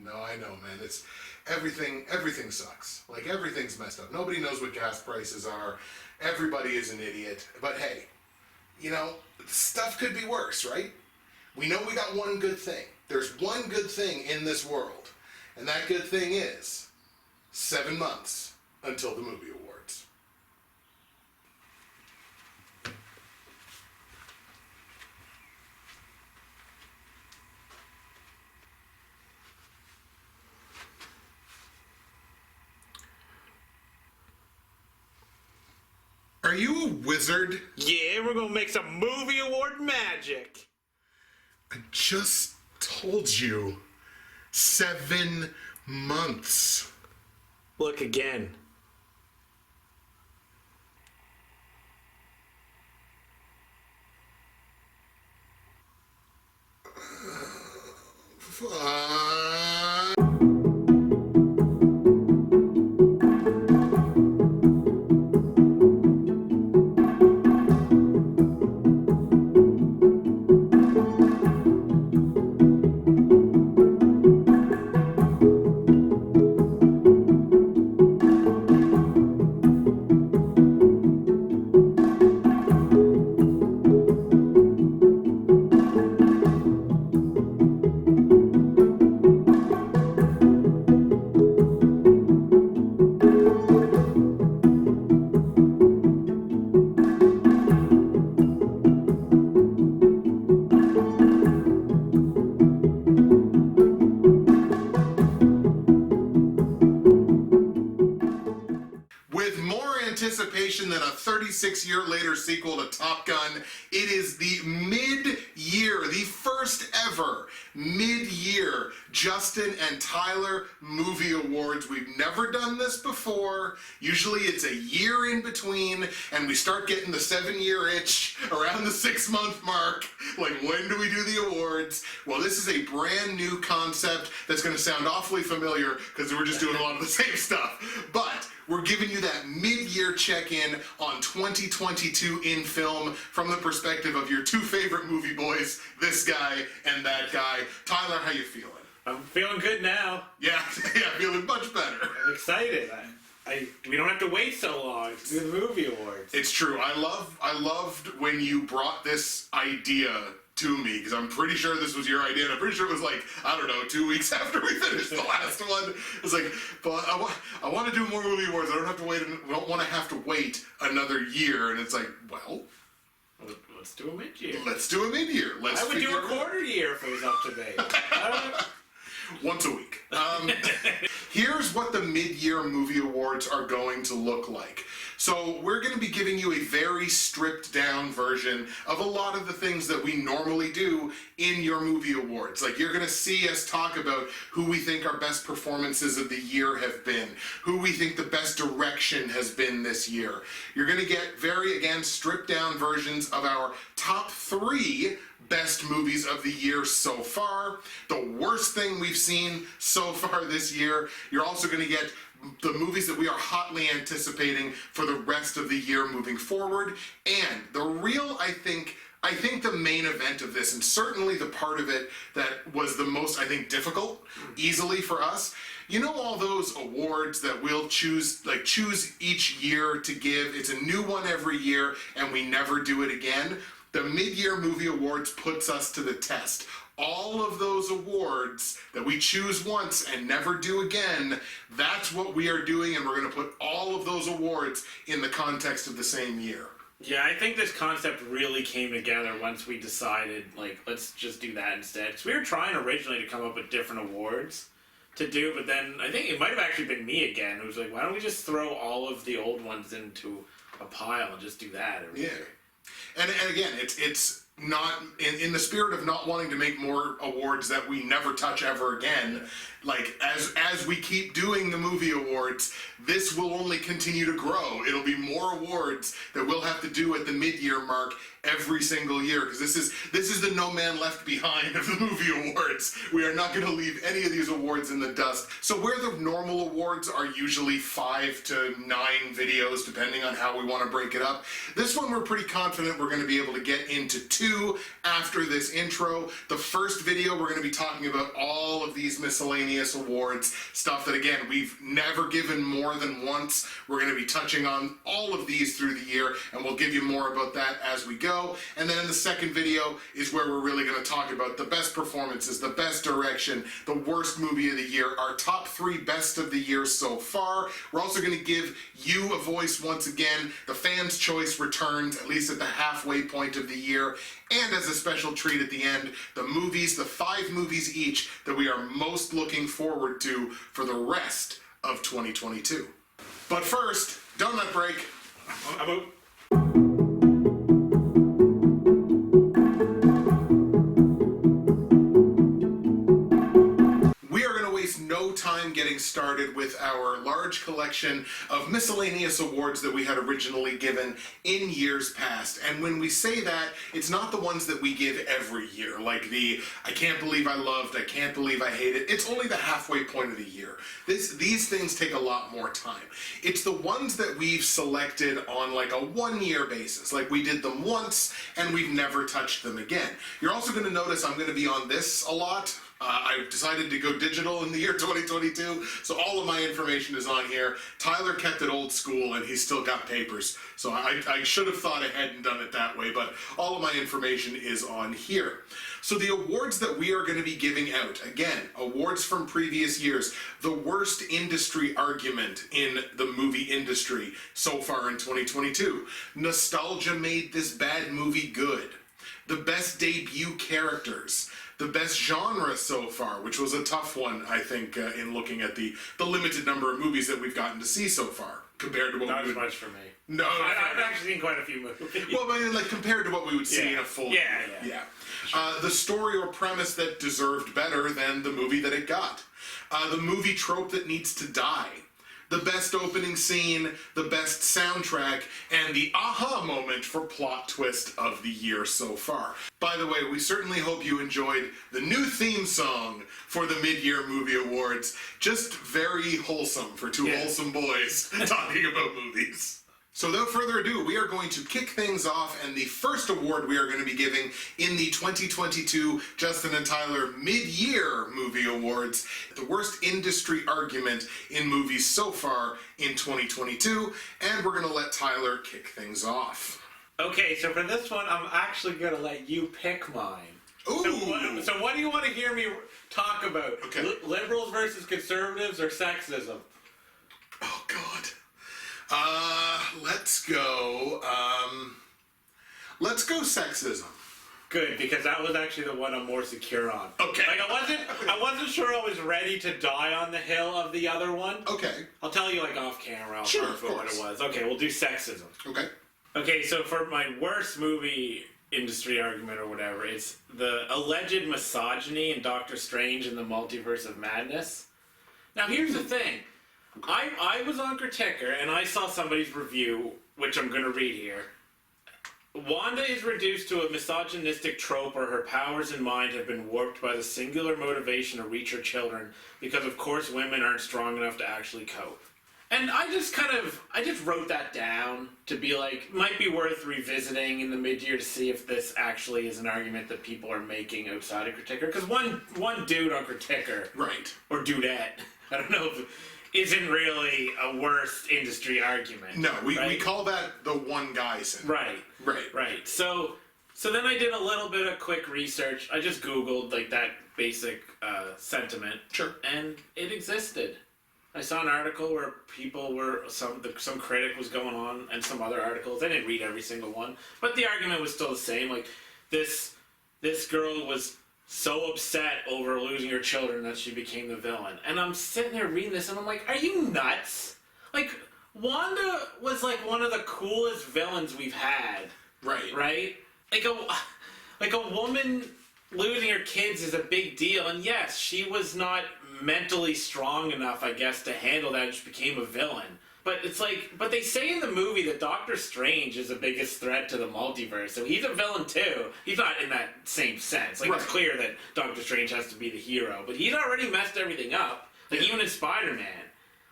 No, I know, man. It's everything sucks. Like, everything's messed up. Nobody knows what gas prices are. Everybody is an idiot. But hey, you know, stuff could be worse, right? We know we got one good thing. There's one good thing in this world. And that good thing is 7 months until the movie awards. Are you a wizard? Yeah, we're gonna make some movie award magic. I just told you. 7 months. Look again. With more anticipation than a 36-year-later sequel to Top Gun, it is the mid-year, the first ever mid-year Justin and Tyler Movie Awards. We've never done this before. Usually it's a year in between, and we start getting the 7-year itch around the 6-month mark. Like, when do we do the awards? Well, this is a brand new concept that's going to sound awfully familiar because we're just doing a lot of the same stuff. But we're giving you that mid-year check-in on 2022 in film from the perspective of your two favorite movie boys, this guy and that guy. Tyler, how you feeling? I'm feeling good now. Yeah, feeling much better. I'm excited. We don't have to wait so long to do the movie awards. It's true. I loved when you brought this idea to me, because I'm pretty sure this was your idea, and I'm pretty sure it was like, I don't know, 2 weeks after we finished the last one. It's like, but I want to do more movie awards. I don't want to have to wait another year. And it's like, well, let's do a mid-year. Let's do a mid-year. I would do a quarter year if it was up to me. Once a week. Here's what the mid-year movie awards are going to look like. So we're going to be giving you a very stripped down version of a lot of the things that we normally do in your movie awards. Like, you're going to see us talk about who we think our best performances of the year have been, who we think the best direction has been this year. You're going to get very, again, stripped down versions of our top 3 best movies of the year so far, the worst thing we've seen so far this year. You're also going to get the movies that we are hotly anticipating for the rest of the year moving forward. And the real, I think the main event of this, and certainly the part of it that was the most, I think, difficult, easily for us, you know, all those awards that we'll choose each year to give. It's a new one every year, and we never do it again. The mid-year movie awards puts us to the test. All of those awards that we choose once and never do again, that's what we are doing, and we're going to put all of those awards in the context of the same year. Yeah, I think this concept really came together once we decided, like, let's just do that instead. Because we were trying originally to come up with different awards to do, but then I think it might have actually been me again who was like, why don't we just throw all of the old ones into a pile and just do that every year? And again, it's not in the spirit of not wanting to make more awards that we never touch ever again. Like, as we keep doing the movie awards, this will only continue to grow. It'll be more awards that we'll have to do at the mid-year mark every single year, because this is the no man left behind of the movie awards. We are not going to leave any of these awards in the dust. So where the normal awards are usually 5 to 9 videos, depending on how we want to break it up, this one we're pretty confident we're going to be able to get into 2. 2 after this intro. The first video, we're going to be talking about all of these miscellaneous awards, stuff that, again, we've never given more than once. We're going to be touching on all of these through the year, and we'll give you more about that as we go. And then in the second video is where we're really going to talk about the best performances, the best direction, the worst movie of the year, our top 3 best of the year so far. We're also going to give you a voice once again. The fans' choice returns, at least at the halfway point of the year. And as a special treat at the end, the movies, the 5 movies each that we are most looking forward to for the rest of 2022. But first, donut break. I'm out. No time getting started with our large collection of miscellaneous awards that we had originally given in years past. And when we say that, it's not the ones that we give every year, like the I can't believe I loved, I can't believe I hated. It's only the halfway point of the year. These things take a lot more time. It's the ones that we've selected on like a 1-year basis, like we did them once and we've never touched them again. You're also going to notice I'm going to be on this a lot. I've decided to go digital in the year 2022, so all of my information is on here. Tyler kept it old school, and he's still got papers, so I should have thought ahead and done it that way, but all of my information is on here. So the awards that we are going to be giving out, again, awards from previous years, the worst industry argument in the movie industry so far in 2022. Nostalgia made this bad movie good. The best debut characters. The best genre so far, which was a tough one, I think, in looking at the limited number of movies that we've gotten to see so far, compared to what Not we as would... much for me. No. I've actually seen quite a few movies. Well, I mean, like, compared to what we would see in a full movie. Yeah. The story or premise that deserved better than the movie that it got. The movie trope that needs to die. The best opening scene, the best soundtrack, and the aha moment for plot twist of the year so far. By the way, we certainly hope you enjoyed the new theme song for the Mid-Year Movie Awards. Just very wholesome for two wholesome boys talking about movies. So without further ado, we are going to kick things off, and the first award we are going to be giving in the 2022 Justin and Tyler Mid-Year Movie Awards, the worst industry argument in movies so far in 2022, and we're going to let Tyler kick things off. Okay, so for this one, I'm actually going to let you pick mine. Ooh! So what do you want to hear me talk about? Okay. Liberals versus conservatives or sexism? Oh, God. Let's go sexism. Good, because that was actually the one I'm more secure on. Okay. Like I wasn't sure I was ready to die on the hill of the other one. Okay. I'll tell you like off camera. Sure, I'll of what it was. Okay, we'll do sexism. Okay. Okay, so for my worst movie industry argument or whatever, it's the alleged misogyny in Doctor Strange and the Multiverse of Madness. Now here's the thing. I was on Criticker and I saw somebody's review, which I'm going to read here. Wanda is reduced to a misogynistic trope where her powers and mind have been warped by the singular motivation to reach her children because of course women aren't strong enough to actually cope. And I just wrote that down to be like, might be worth revisiting in the mid-year to see if this actually is an argument that people are making outside of Criticker. Because one dude on Criticker, right, or dudette, I don't know if isn't really a worst industry argument. No, we call that the one guy syndrome. Right. So then I did a little bit of quick research. I just Googled like that basic sentiment. Sure. And it existed. I saw an article where people were some critic was going on, and some other articles. I didn't read every single one, but the argument was still the same. Like this girl was so upset over losing her children that she became the villain. And I'm sitting there reading this and I'm like, are you nuts? Like, Wanda was like one of the coolest villains we've had. Right? Like a woman losing her kids is a big deal. And yes, she was not mentally strong enough, I guess, to handle that and she became a villain. But it's like, but they say in the movie that Doctor Strange is the biggest threat to the multiverse, so he's a villain too. He's not in that same sense. Like, it's clear that Doctor Strange has to be the hero, but he's already messed everything up. Like, even in Spider-Man.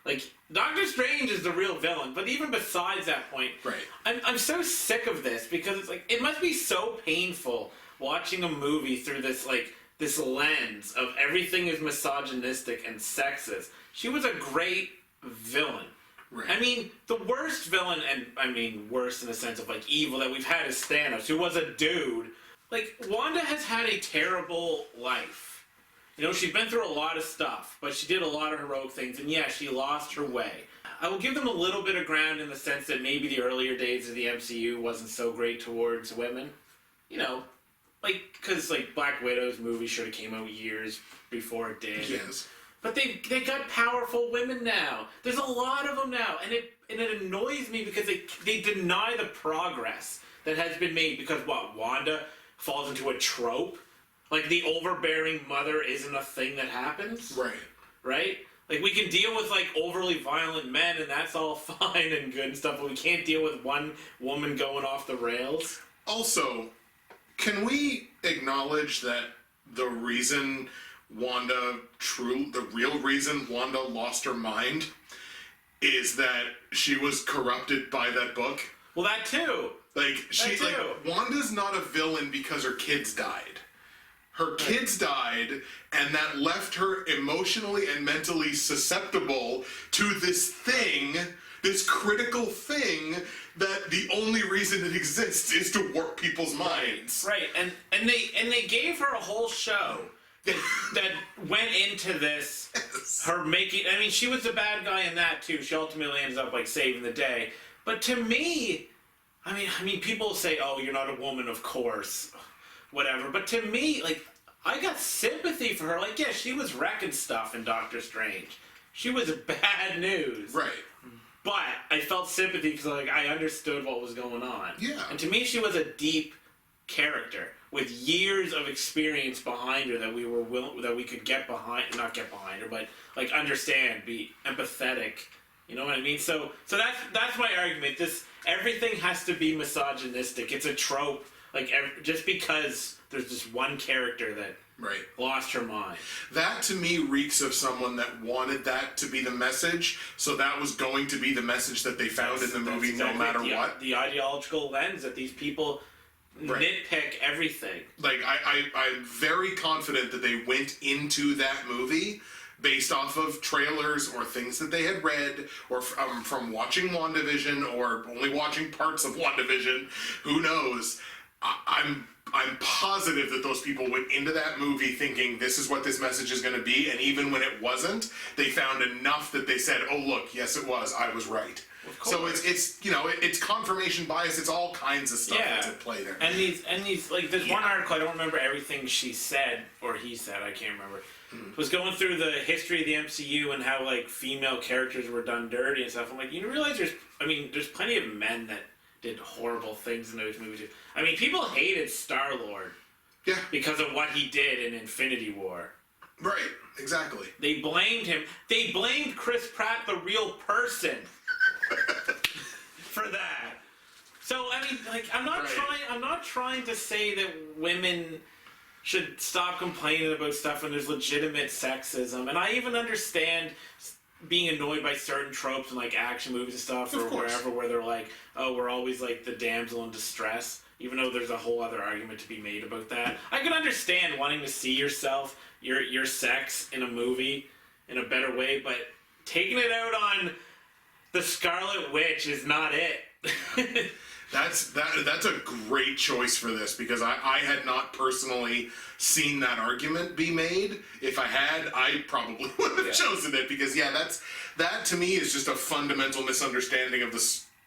Like, Doctor Strange is the real villain, but even besides that point, Right. I'm so sick of this because it's like, it must be so painful watching a movie through this, like, this lens of everything is misogynistic and sexist. She was a great villain. Right. I mean, the worst villain, and I mean worse in the sense of like evil that we've had is Thanos, who was a dude. Like, Wanda has had a terrible life. You know, she's been through a lot of stuff, but she did a lot of heroic things, and yeah, she lost her way. I will give them a little bit of ground in the sense that maybe the earlier days of the MCU wasn't so great towards women. You know, like, because like Black Widow's movie should have came out years before it did. Yes. But they got powerful women now. There's a lot of them now, and it annoys me because they deny the progress that has been made because what, Wanda falls into a trope? Like the overbearing mother isn't a thing that happens? Right. Right? Like we can deal with like overly violent men and that's all fine and good and stuff, but we can't deal with one woman going off the rails. Also, can we acknowledge that the real reason Wanda lost her mind is that she was corrupted by that book? Well, that too. Like, Wanda's not a villain because her kids died. Her kids died, and that left her emotionally and mentally susceptible to this thing, this critical thing, that the only reason it exists is to warp people's minds. Right, and they gave her a whole show that went into this, her making, I mean, she was the bad guy in that too. She ultimately ends up like saving the day. But to me, I mean, people say, oh, you're not a woman, of course, whatever. But to me, like, I got sympathy for her. Like, yeah, she was wrecking stuff in Doctor Strange. She was bad news. Right. But I felt sympathy because like I understood what was going on. Yeah. And to me, she was a deep character with years of experience behind her that we could get behind, not get behind her, but like understand, be empathetic. You know what I mean? So that's my argument. Everything has to be misogynistic. It's a trope. Like just because there's just one character that lost her mind. That to me reeks of someone that wanted that to be the message, so that was going to be the message that they found in the movie no matter what. The ideological lens that these people nitpick everything. Like, I'm very confident that they went into that movie based off of trailers or things that they had read or from watching WandaVision or only watching parts of WandaVision. Who knows? I'm positive that those people went into that movie thinking this is what this message is going to be, and even when it wasn't, they found enough that they said, "Oh look, yes it was. I was right." So it's you know it's confirmation bias. It's all kinds of stuff that's at play there. And these like there's one article, I don't remember everything she said or he said, I can't remember. Was going through the history of the MCU and how like female characters were done dirty and stuff. I'm like, you realize there's plenty of men that did horrible things in those movies. I mean, people hated Star-Lord. Yeah. Because of what he did in Infinity War. Right, exactly. They blamed him. They blamed Chris Pratt, the real person, for that. So I mean, like, I'm not trying to say that women should stop complaining about stuff when there's legitimate sexism, and I even understand being annoyed by certain tropes in like action movies and stuff or wherever where they're like, oh, we're always like the damsel in distress, even though there's a whole other argument to be made about that. I can understand wanting to see yourself, your sex in a movie in a better way, but taking it out on the Scarlet Witch is not it. That's a great choice for this because I had not personally seen that argument be made. If I had, I probably would have chosen it because that to me is just a fundamental misunderstanding of the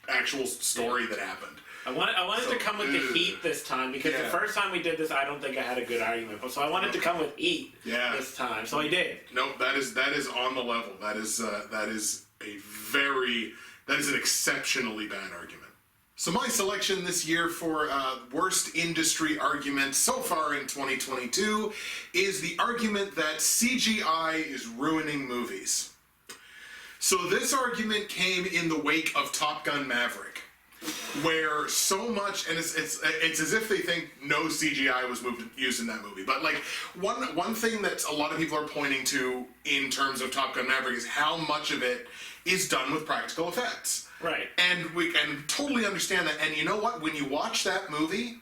actual story that happened. I wanted to come with the heat this time because the first time we did this, I don't think I had a good argument. So I wanted to come with heat this time. So I did. Nope, that is on the level. That is an exceptionally bad argument. So my selection this year for worst industry argument so far in 2022 is the argument that CGI is ruining movies. So this argument came in the wake of Top Gun Maverick. where so much, and it's as if they think no CGI was used in that movie. But like one thing that a lot of people are pointing to in terms of Top Gun Maverick is how much of it is done with practical effects. Right. And we can totally understand that. And you know what? When you watch that movie,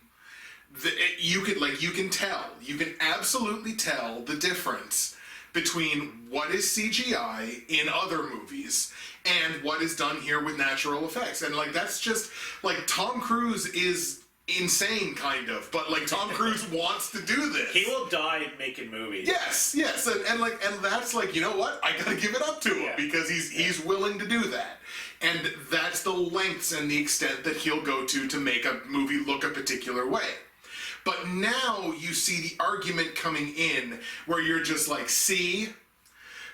you can absolutely tell the difference between what is CGI in other movies and what is done here with natural effects. And like that's just like Tom Cruise is insane kind of, but like Tom Cruise wants to do this. He will die making movies. Yes, and that's like, you know what? I gotta give it up to him because he's willing to do that. And that's the lengths and the extent that he'll go to make a movie look a particular way. But now you see the argument coming in where you're just like, see,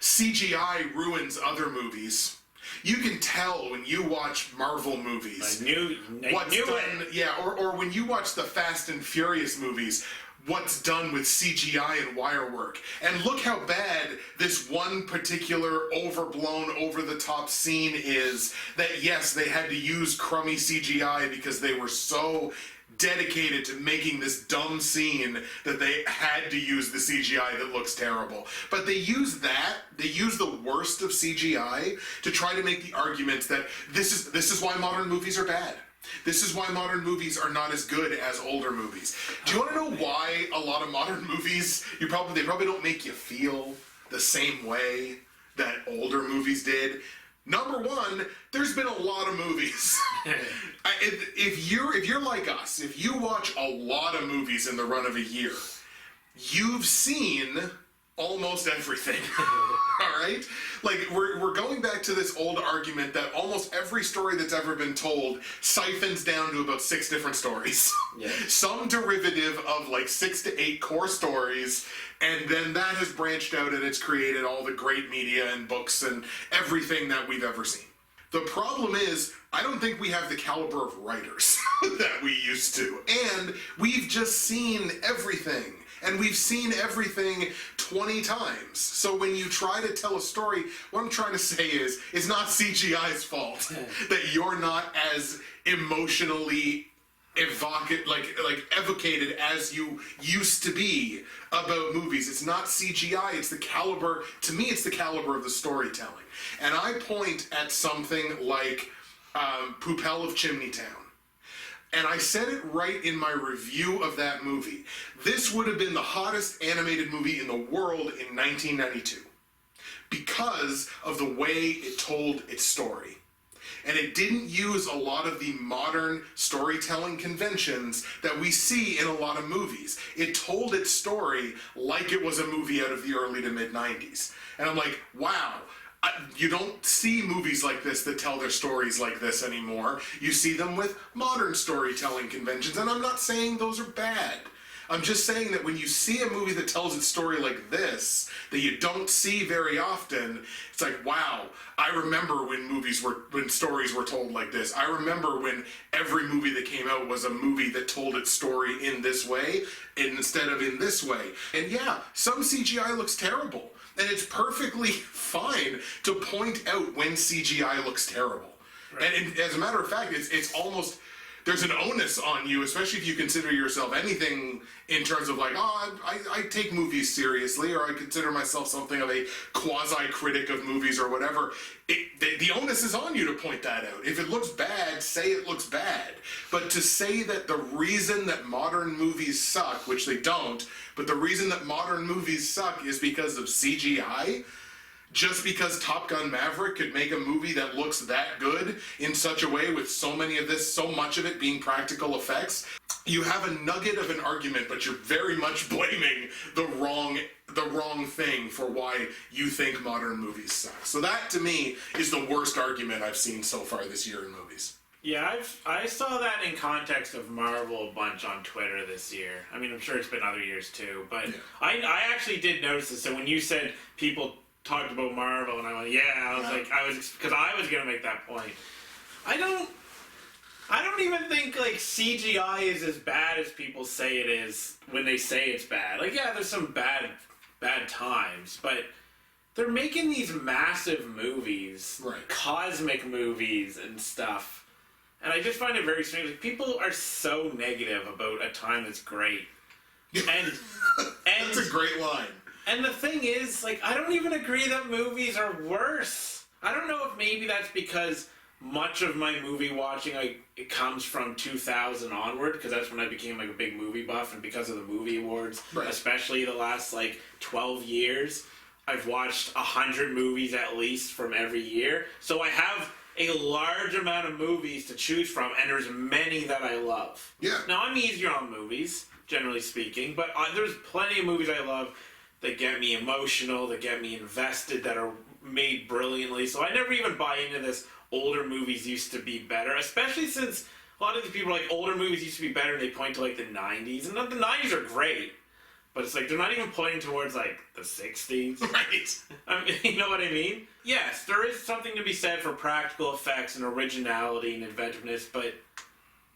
CGI ruins other movies. You can tell when you watch Marvel movies. I knew it. Yeah, or when you watch the Fast and Furious movies, what's done with CGI and wire work. And look how bad this one particular overblown, over-the-top scene is that, yes, they had to use crummy CGI because they were so dedicated to making this dumb scene that they had to use the CGI that looks terrible. But they use the worst of CGI to try to make the argument that this is why modern movies are bad. This is why modern movies are not as good as older movies. Do you want to know why a lot of modern movies, they probably don't make you feel the same way that older movies did? Number one, there's been a lot of movies. If you're like us, if you watch a lot of movies in the run of a year, you've seen almost everything. All right? Like, we're going back to this old argument that almost every story that's ever been told siphons down to about 6 different stories. Yeah. Some derivative of like 6 to 8 core stories, and then that has branched out and it's created all the great media and books and everything that we've ever seen. The problem is, I don't think we have the caliber of writers that we used to. And we've just seen everything. And we've seen everything 20 times. So when you try to tell a story, what I'm trying to say is, it's not CGI's fault that you're not as emotionally evocated as you used to be about movies. It's not CGI, it's the caliber, to me it's the caliber of the storytelling. And I point at something like Poupelle of Chimneytown. And I said it right in my review of that movie. This would have been the hottest animated movie in the world in 1992 because of the way it told its story. And it didn't use a lot of the modern storytelling conventions that we see in a lot of movies. It told its story like it was a movie out of the early to mid-90s. And I'm like, wow. You don't see movies like this that tell their stories like this anymore. You see them with modern storytelling conventions, and I'm not saying those are bad. I'm just saying that when you see a movie that tells its story like this, that you don't see very often, it's like, wow, I remember when stories were told like this. I remember when every movie that came out was a movie that told its story in this way, instead of in this way. And yeah, some CGI looks terrible. And it's perfectly fine to point out when CGI looks terrible. Right. And as a matter of fact, it's almost, there's an onus on you, especially if you consider yourself anything in terms of like, I take movies seriously, or I consider myself something of a quasi-critic of movies or whatever. The onus is on you to point that out. If it looks bad, say it looks bad. But to say that the reason that modern movies suck, which they don't, but the reason that modern movies suck is because of CGI, just because Top Gun Maverick could make a movie that looks that good in such a way with so much of it being practical effects, you have a nugget of an argument, but you're very much blaming the wrong thing for why you think modern movies suck. So that, to me, is the worst argument I've seen so far this year in movies. Yeah, I saw that in context of Marvel a bunch on Twitter this year. I mean, I'm sure it's been other years too, but yeah. I actually did notice this. So when you said people talked about Marvel, and I went, because I was gonna make that point. I don't even think like CGI is as bad as people say it is when they say it's bad. Like, yeah, there's some bad times, but they're making these massive movies, right, cosmic movies and stuff. And I just find it very strange. Like, people are so negative about a time that's great. And That's a great line. And the thing is, like, I don't even agree that movies are worse. I don't know if maybe that's because much of my movie watching, like, it comes from 2000 onward, because that's when I became, like, a big movie buff, and because of the movie awards, right. especially the last, like, 12 years, I've watched 100 movies at least from every year. So I have a large amount of movies to choose from, and there's many that I love. Yeah. Now, I'm easier on movies, generally speaking, but there's plenty of movies I love that get me emotional, that get me invested, that are made brilliantly. So I never even buy into this older movies used to be better, especially since a lot of these people are like, older movies used to be better, and they point to, like, the 90s. And the 90s are great, but it's like they're not even pointing towards, like, the 60s. Right. I mean, you know what I mean? Yes, there is something to be said for practical effects and originality and inventiveness, but,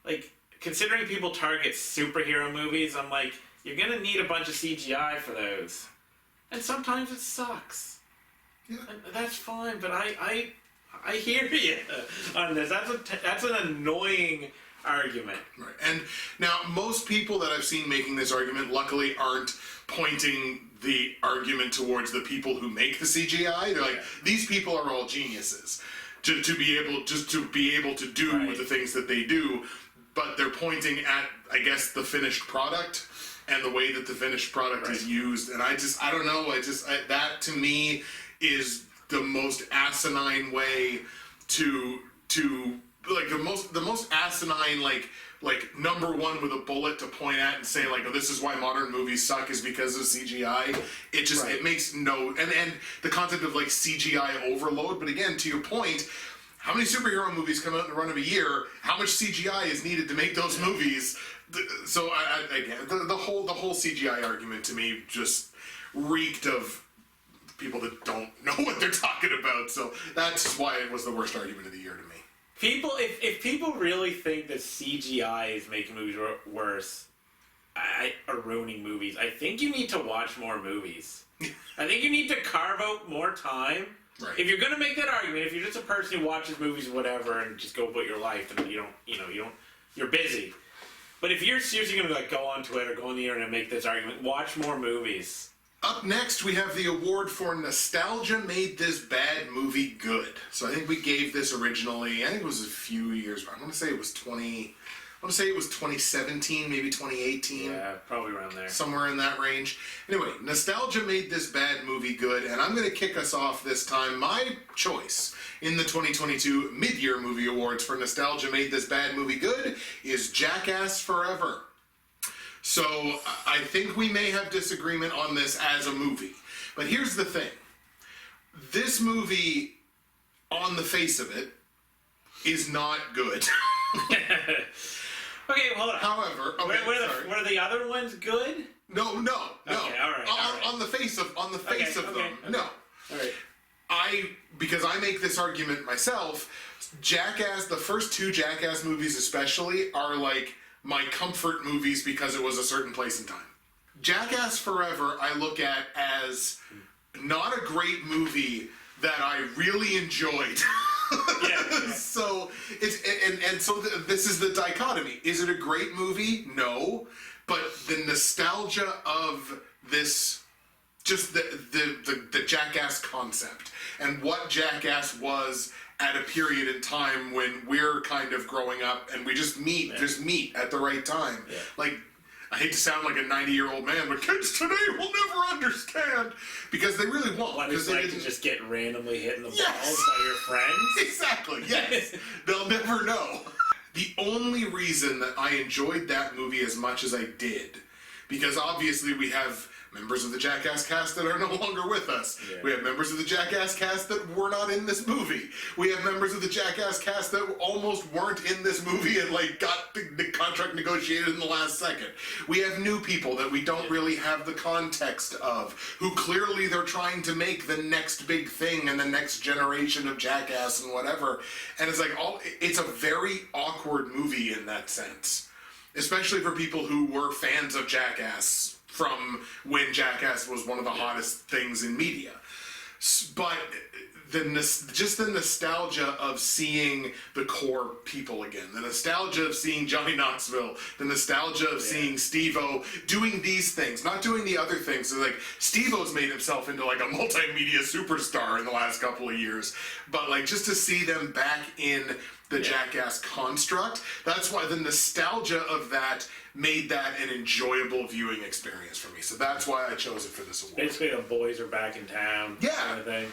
like, considering people target superhero movies, I'm like, you're gonna need a bunch of CGI for those. And sometimes it sucks. Yeah. And that's fine, but I hear you on this. That's an annoying argument. Right. And now, most people that I've seen making this argument, luckily, aren't pointing the argument towards the people who make the CGI. They're like, these people are all geniuses to be able to do right. the things that they do. But they're pointing at, I guess, the finished product and the way that the finished product right. is used. And I don't know. That to me is the most asinine way to like the most asinine like number one with a bullet to point at and say, like, oh, this is why modern movies suck, is because of CGI. It just right. it makes no and the concept of, like, CGI overload. But again, to your point, how many superhero movies come out in the run of a year? How much CGI is needed to make those movies? So again, the whole CGI argument to me just reeked of people that don't know what they're talking about. So that's why it was the worst argument of the year to me. People, if people really think that CGI is making movies worse, or ruining movies, I think you need to watch more movies. I think you need to carve out more time. Right. If you're gonna make that argument, if you're just a person who watches movies, whatever, and just go about your life, and you're busy. But if you're seriously gonna, like, go on Twitter, go on the internet, and make this argument, watch more movies. Up next, we have the award for Nostalgia Made This Bad Movie Good. So I think we gave this originally, I think it was a few years, I want to say it was 2017, maybe 2018. Yeah, probably around there. Somewhere in that range. Anyway, Nostalgia Made This Bad Movie Good, and I'm going to kick us off this time. My choice in the 2022 Mid-Year Movie Awards for Nostalgia Made This Bad Movie Good is Jackass Forever. So I think we may have disagreement on this as a movie. But here's the thing. This movie, on the face of it, is not good. Okay, hold on. However, okay, were the other ones good? No. Okay, all right. On the face of them, no. All right. Because I make this argument myself, Jackass, the first two Jackass movies especially, are like my comfort movies because it was a certain place and time. Jackass Forever I look at as not a great movie that I really enjoyed. Yeah. So this is the dichotomy. Is it a great movie? No. But the nostalgia of this, just the Jackass concept and what Jackass was at a period in time when we're kind of growing up and we just meet at the right time. Yeah. Like, I hate to sound like a 90-year-old man, but kids today will never understand, because they really won't. What Because it's they like to just get randomly hit in the Yes. balls by your friends? Exactly, yes. They'll never know. The only reason that I enjoyed that movie as much as I did, because obviously we have members of the Jackass cast that are no longer with us. Yeah. We have members of the Jackass cast that were not in this movie. We have members of the Jackass cast that almost weren't in this movie and like got the contract negotiated in the last second. We have new people that we don't really have the context of, who clearly they're trying to make the next big thing and the next generation of Jackass and whatever. And it's like, it's a very awkward movie in that sense. Especially for people who were fans of Jackass from when Jackass was one of the hottest things in media. But just the nostalgia of seeing the core people again, the nostalgia of seeing Johnny Knoxville, the nostalgia of seeing Steve-O doing these things, not doing the other things. So like Steve-O's made himself into like a multimedia superstar in the last couple of years, but like just to see them back in the Jackass construct, that's why the nostalgia of that made that an enjoyable viewing experience for me. So that's why I chose it for this award. Basically, the boys are back in town. Yeah. Kind of thing.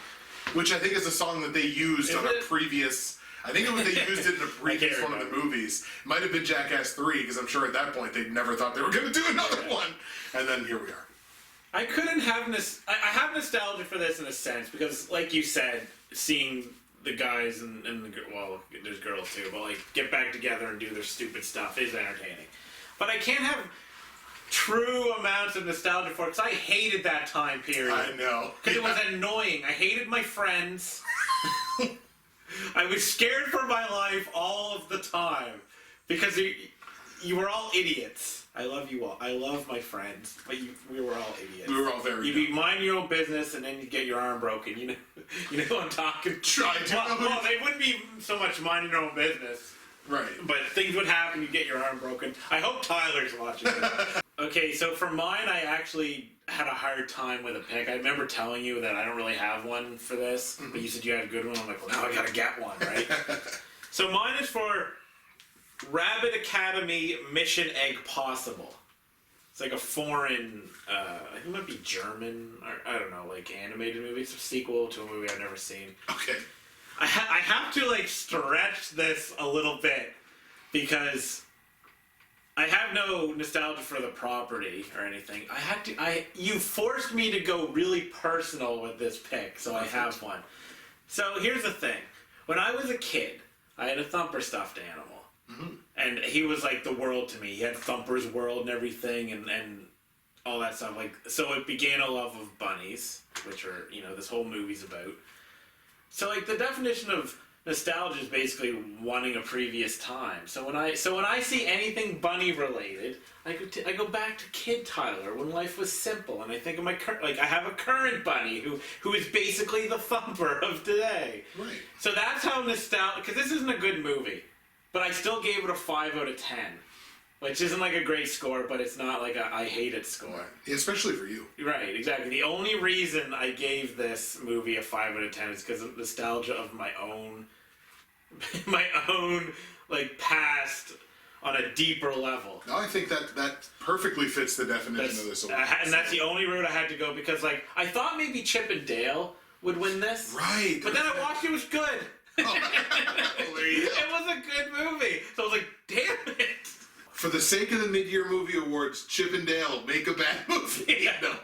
Which I think is a song that they used on a previous. I think they used it in a previous one of the movies. It might have been Jackass 3, because I'm sure at that point they never thought they were going to do another one. And then here we are. I couldn't have I have nostalgia for this in a sense because, like you said, seeing the guys and well, there's girls too, but like get back together and do their stupid stuff is entertaining. But I can't have true amounts of nostalgia for it because I hated that time period. I know. Because it was annoying. I hated my friends. I was scared for my life all of the time because you were all idiots. I love you all. I love my friends, but we were all idiots. We were all very. You'd be mind your own business, and then you'd get your arm broken. You know what I'm talking. Well, they wouldn't be so much minding your own business. Right. But things would happen, you get your arm broken. I hope Tyler's watching it. Okay, so for mine, I actually had a hard time with a pick. I remember telling you that I don't really have one for this, but you said you had a good one. I'm like, well, now I gotta get one, right? So mine is for Rabbit Academy Mission Egg Possible. It's like a foreign, I think it might be German, or I don't know, like animated movie. It's a sequel to a movie I've never seen. Okay. I have to like stretch this a little bit because I have no nostalgia for the property or anything. You forced me to go really personal with this pick, so I have one. So here's the thing. When I was a kid, I had a Thumper stuffed animal. Mm-hmm. And he was like the world to me. He had Thumper's world and everything and all that stuff. Like, so it began a love of bunnies, which are, this whole movie's about. So like the definition of nostalgia is basically wanting a previous time. So when I see anything bunny related, I go back to Kid Tyler when life was simple, and I think of I have a current bunny who is basically the Thumper of today. Right. So that's how nostalgia. Because this isn't a good movie, but I still gave it a 5 out of 10. Which isn't like a great score, but it's not like I hate it score. Right. Especially for you. Right, exactly. The only reason I gave this movie a 5 out of 10 is because of nostalgia of my own like past on a deeper level. No, I think that perfectly fits the definition of this award. And that's the only route I had to go because like I thought maybe Chip and Dale would win this. Right. But then I watched it was good. Oh, there you go. It was a good movie. So I was like, damn it. For the sake of the mid-year movie awards, Chip and Dale make a bad movie. No,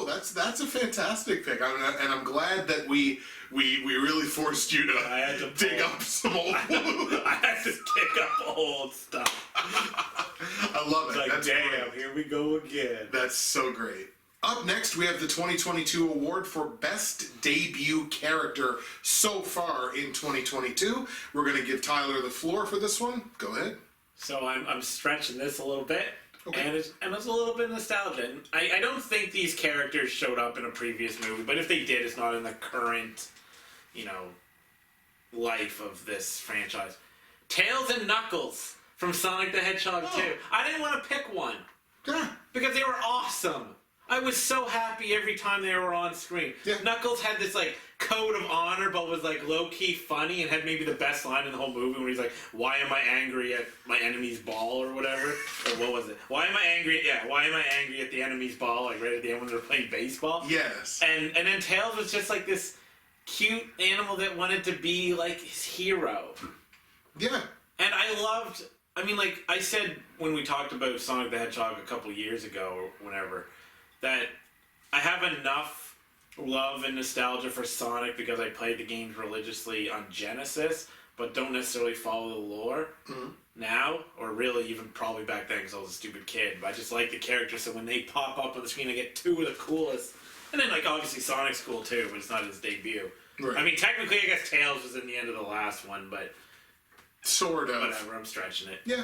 that's a fantastic pick, and I'm glad that we really forced you to dig up some old. I had to dig up old stuff. I love it. Like, that's damn, great. here we go again. That's so great. Up next, we have the 2022 award for Best Debut Character so far in 2022. We're going to give Tyler the floor for this one. Go ahead. So I'm stretching this a little bit, okay. and it's a little bit nostalgia. And I don't think these characters showed up in a previous movie, but if they did, it's not in the current, life of this franchise. Tails and Knuckles from Sonic the Hedgehog 2. I didn't want to pick one because they were awesome. I was so happy every time they were on screen. Yeah. Knuckles had this like code of honor, but was like low-key funny and had maybe the best line in the whole movie when he's like, "Why am I angry at my enemy's ball?" or whatever. Or what was it? Why am I angry at the enemy's ball? Like right at the end when they're playing baseball. Yes. And then Tails was just like this cute animal that wanted to be like his hero. Yeah. And like I said when we talked about Sonic the Hedgehog a couple years ago or whenever, that I have enough love and nostalgia for Sonic because I played the games religiously on Genesis, but don't necessarily follow the lore now, or really even probably back then because I was a stupid kid. But I just like the characters, so when they pop up on the screen, I get two of the coolest. And then, like, obviously Sonic's cool too, but it's not his debut. Right. I mean, technically, I guess Tails was in the end of the last one, but sort of. whatever, I'm stretching it. Yeah.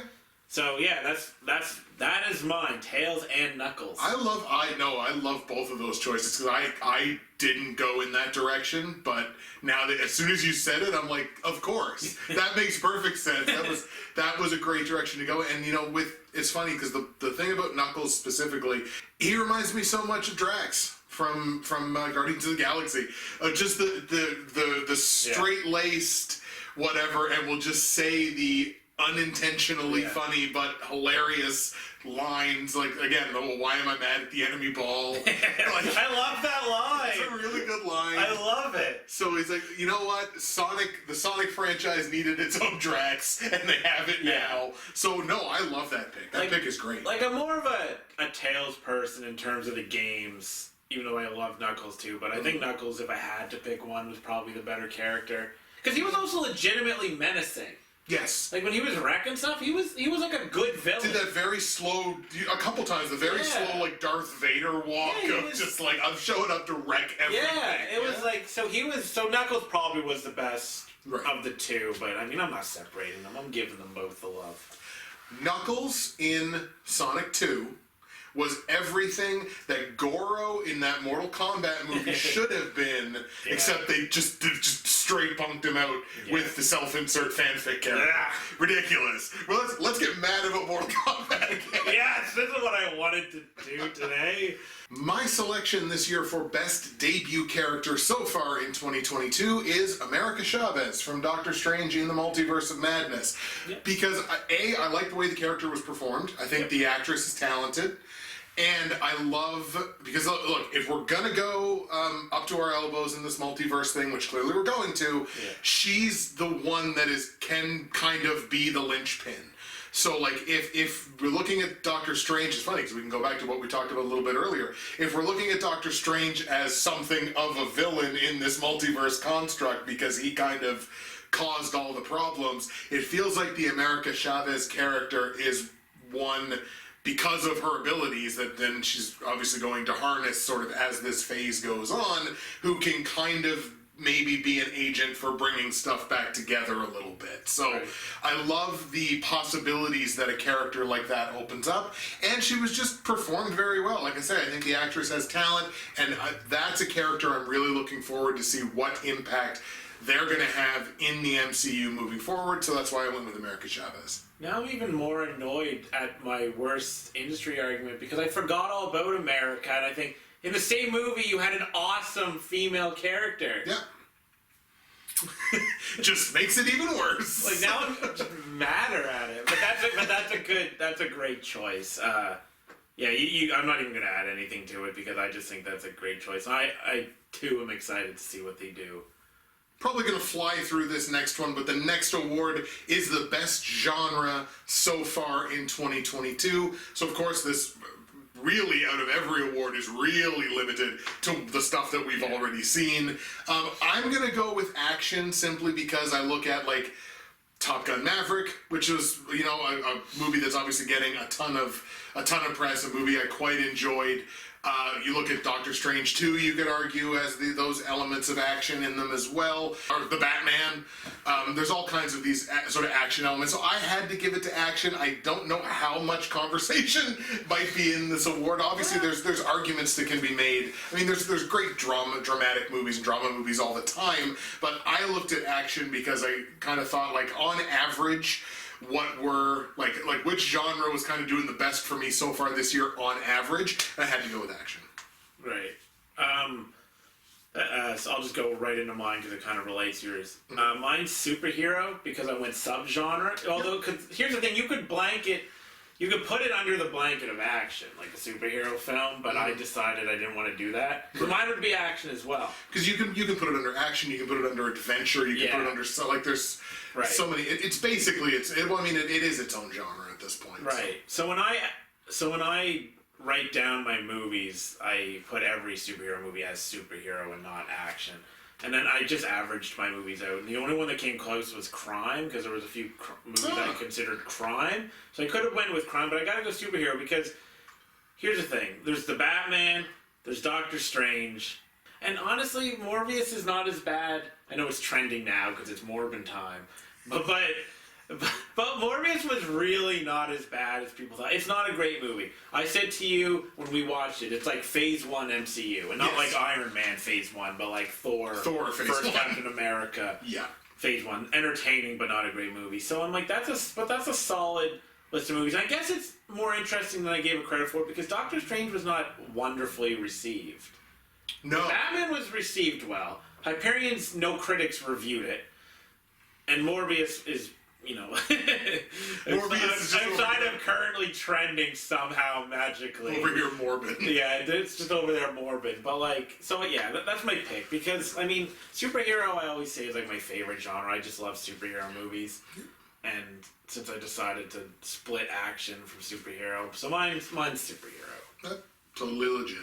So yeah, that is mine. Tails and Knuckles. I love both of those choices because I didn't go in that direction, but now that as soon as you said it, I'm like, of course, that makes perfect sense. That was a great direction to go. And it's funny because the thing about Knuckles specifically, he reminds me so much of Drax from Guardians of the Galaxy. Just the straight laced whatever, and will just say the unintentionally funny but hilarious lines, like again, why am I mad at the enemy ball? Like, I love that line. it's a really good line. I love it. So he's like, you know what? The Sonic franchise needed its own Drax, and they have it now. So no, I love that pick. That pick is great. Like, I'm more of a Tails person in terms of the games, even though I love Knuckles too. But I think Knuckles, if I had to pick one, was probably the better character because he was also legitimately menacing. Yes. Like when he was wrecking stuff, he was like a good villain. Did that very slow, a couple times, the very slow like Darth Vader walk of just like, I'm showing up to wreck everything. Yeah, it was like, so Knuckles probably was the best of the two, but I mean, I'm not separating them. I'm giving them both the love. Knuckles in Sonic 2 was everything that Goro in that Mortal Kombat movie should have been, except they just straight punked him out with the self-insert fanfic character. Ridiculous. Well, let's get mad about Mortal Kombat again. Yes, this is what I wanted to do today. My selection this year for best debut character so far in 2022 is America Chavez from Doctor Strange in the Multiverse of Madness. Because I like the way the character was performed. I think the actress is talented. And I love, because look, if we're gonna go up to our elbows in this multiverse thing, which clearly we're going to, she's the one that can kind of be the linchpin. So like if we're looking at Doctor Strange, it's funny because we can go back to what we talked about a little bit earlier. If we're looking at Doctor Strange as something of a villain in this multiverse construct because he kind of caused all the problems, it feels like the America Chavez character is one because of her abilities that then she's obviously going to harness sort of as this phase goes on, who can kind of maybe be an agent for bringing stuff back together a little bit. So I love the possibilities that a character like that opens up, and she was just performed very well. Like I said, I think the actress has talent, and that's a character I'm really looking forward to see what impact they're going to have in the MCU moving forward, so that's why I went with America Chavez. Now I'm even more annoyed at my worst industry argument because I forgot all about America, and I think in the same movie you had an awesome female character. Yeah. Just makes it even worse. Like now I'm just madder at it, but that's a great choice. I'm not even gonna add anything to it because I just think that's a great choice. I too am excited to see what they do. Probably going to fly through this next one, but the next award is the best genre so far in 2022. So, of course, this really, out of every award, is really limited to the stuff that we've already seen. I'm going to go with action simply because I look at, like, Top Gun Maverick, which was, a movie that's obviously getting a ton of press, a movie I quite enjoyed. You look at Doctor Strange 2, you could argue, has those elements of action in them as well. Or the Batman. There's all kinds of these sort of action elements. So I had to give it to action. I don't know how much conversation might be in this award. Obviously, there's arguments that can be made. I mean, there's great dramatic movies and drama movies all the time. But I looked at action because I kind of thought, like, on average, what were like which genre was kind of doing the best for me so far this year on average, and I had to go with action. Right. So I'll just go right into mine because it kind of relates to yours. Mine's superhero because I went subgenre. Although, cause here's the thing, you could put it under the blanket of action, like a superhero film, but I decided I didn't want to do that. So mine would be action as well. Because you can put it under action, you can put it under adventure, you can put it under there's so many. It's basically it is its own genre at this point. Right. So when I write down my movies, I put every superhero movie as superhero and not action. And then I just averaged my movies out. And the only one that came close was crime, because there was a few movies I considered crime. So I could have went with crime, but I gotta go superhero because here's the thing. There's the Batman, there's Doctor Strange, and honestly, Morbius is not as bad. I know it's trending now because it's Morbin time. But But Morbius was really not as bad as people thought. It's not a great movie. I said to you when we watched it, it's like Phase 1 MCU. And not like Iron Man Phase 1, but like Thor Phase First 1. Captain America Phase 1. Entertaining, but not a great movie. So I'm like, that's a solid list of movies. I guess it's more interesting than I gave it credit for because Doctor Strange was not wonderfully received. No. Batman was received well. Hyperion's, no critics reviewed it. And Morbius is, you know, outside of currently trending somehow magically. Over here morbid. Yeah, it's just over there morbid. But like, so yeah, that's my pick. Because, I mean, superhero I always say is like my favorite genre. I just love superhero movies. And since I decided to split action from superhero, so mine's superhero. That's totally legit.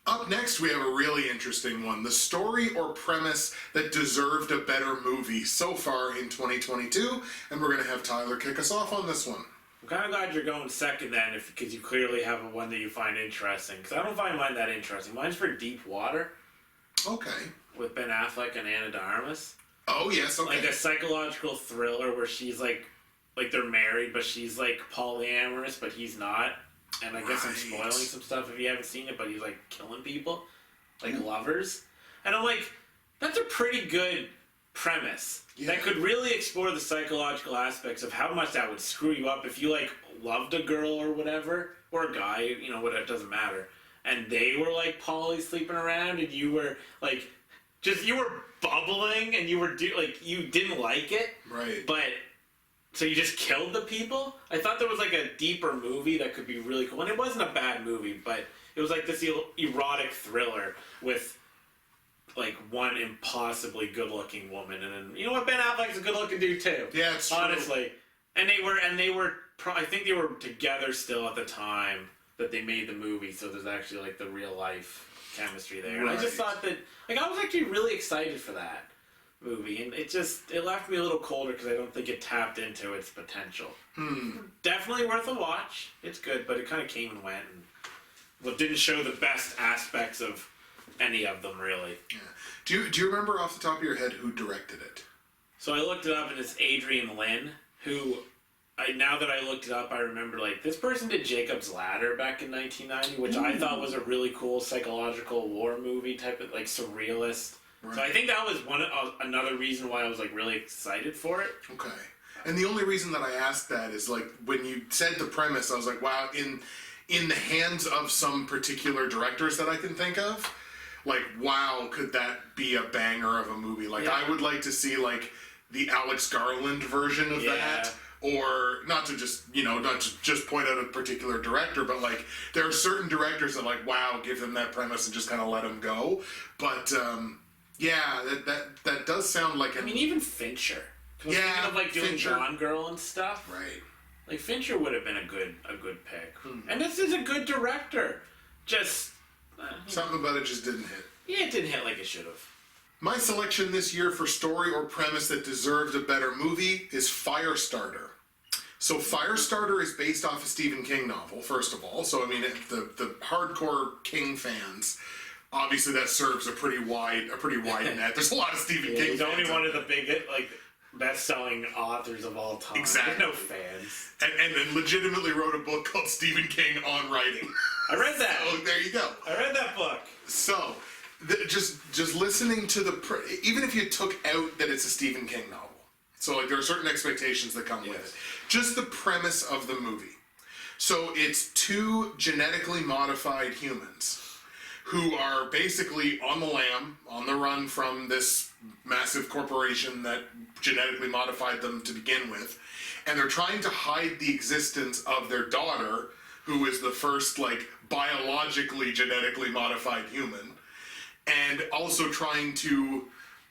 Up next, we have a really interesting one. The story or premise that deserved a better movie so far in 2022. And we're going to have Tyler kick us off on this one. I'm kind of glad you're going second then, because you clearly have a one that you find interesting. Because I don't find mine that interesting. Mine's for Deep Water. Okay. With Ben Affleck and Ana de Armas. Oh, yes, okay. Like a psychological thriller where she's like they're married, but she's like polyamorous, but he's not. And I guess I'm spoiling some stuff if you haven't seen it, but he's like killing people, like lovers. And I'm like, that's a pretty good premise that could really explore the psychological aspects of how much that would screw you up if you like loved a girl or whatever, or a guy, you know, whatever, it doesn't matter. And they were like poly sleeping around, and you were like, you were bubbling, and you were you didn't like it, right? But so you just killed the people? I thought there was like a deeper movie that could be really cool. And it wasn't a bad movie, but it was like this erotic thriller with like one impossibly good-looking woman. And then, you know what? Ben Affleck's a good-looking dude too. Yeah, it's true. Honestly. And they were I think they were together still at the time that they made the movie. So there's actually like the real life chemistry there. Right. And I just thought that, like, I was actually really excited for that movie, and it left me a little colder because I don't think it tapped into its potential. Definitely worth a watch. It's good, but it kind of came and went, and didn't show the best aspects of any of them really. Yeah. Do you remember off the top of your head who directed it? So I looked it up, and it's Adrian Lin, who now that I looked it up, I remember like this person did Jacob's Ladder back in 1990, which I thought was a really cool psychological war movie type of like surrealist. Right. So I think that was another reason why I was like really excited for it. Okay. And the only reason that I asked that is like when you said the premise, I was like, wow, in the hands of some particular directors that I can think of, like, wow, could that be a banger of a movie? Like, I would like to see like the Alex Garland version of that. Or not to just point out a particular director, but like there are certain directors that like, wow, give them that premise and just kind of let them go. But yeah, that does sound like I mean, even Fincher. Thinking of like doing Fincher. Gone Girl and stuff. Right. Like Fincher would have been a good pick. And this is a good director. Just something about it just didn't hit. Yeah, it didn't hit like it should have. My selection this year for story or premise that deserved a better movie is Firestarter. So Firestarter is based off a Stephen King novel, first of all. So I mean, the hardcore King fans, obviously that serves a pretty wide net. There's a lot of Stephen King. He's only one of the biggest, like, best-selling authors of all time. Exactly. There's no fans. And then legitimately wrote a book called Stephen King on Writing. I read that. So there you go. I read that book. So just listening to even if you took out that it's a Stephen King novel, so like there are certain expectations that come with it. Just the premise of the movie. So it's two genetically modified humans who are basically on the lam, on the run from this massive corporation that genetically modified them to begin with, and they're trying to hide the existence of their daughter, who is the first like biologically genetically modified human, and also trying to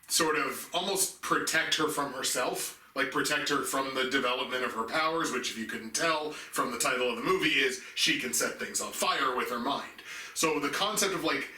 sort of almost protect her from herself, like protect her from the development of her powers, which if you couldn't tell from the title of the movie is she can set things on fire with her mind. So the concept of like,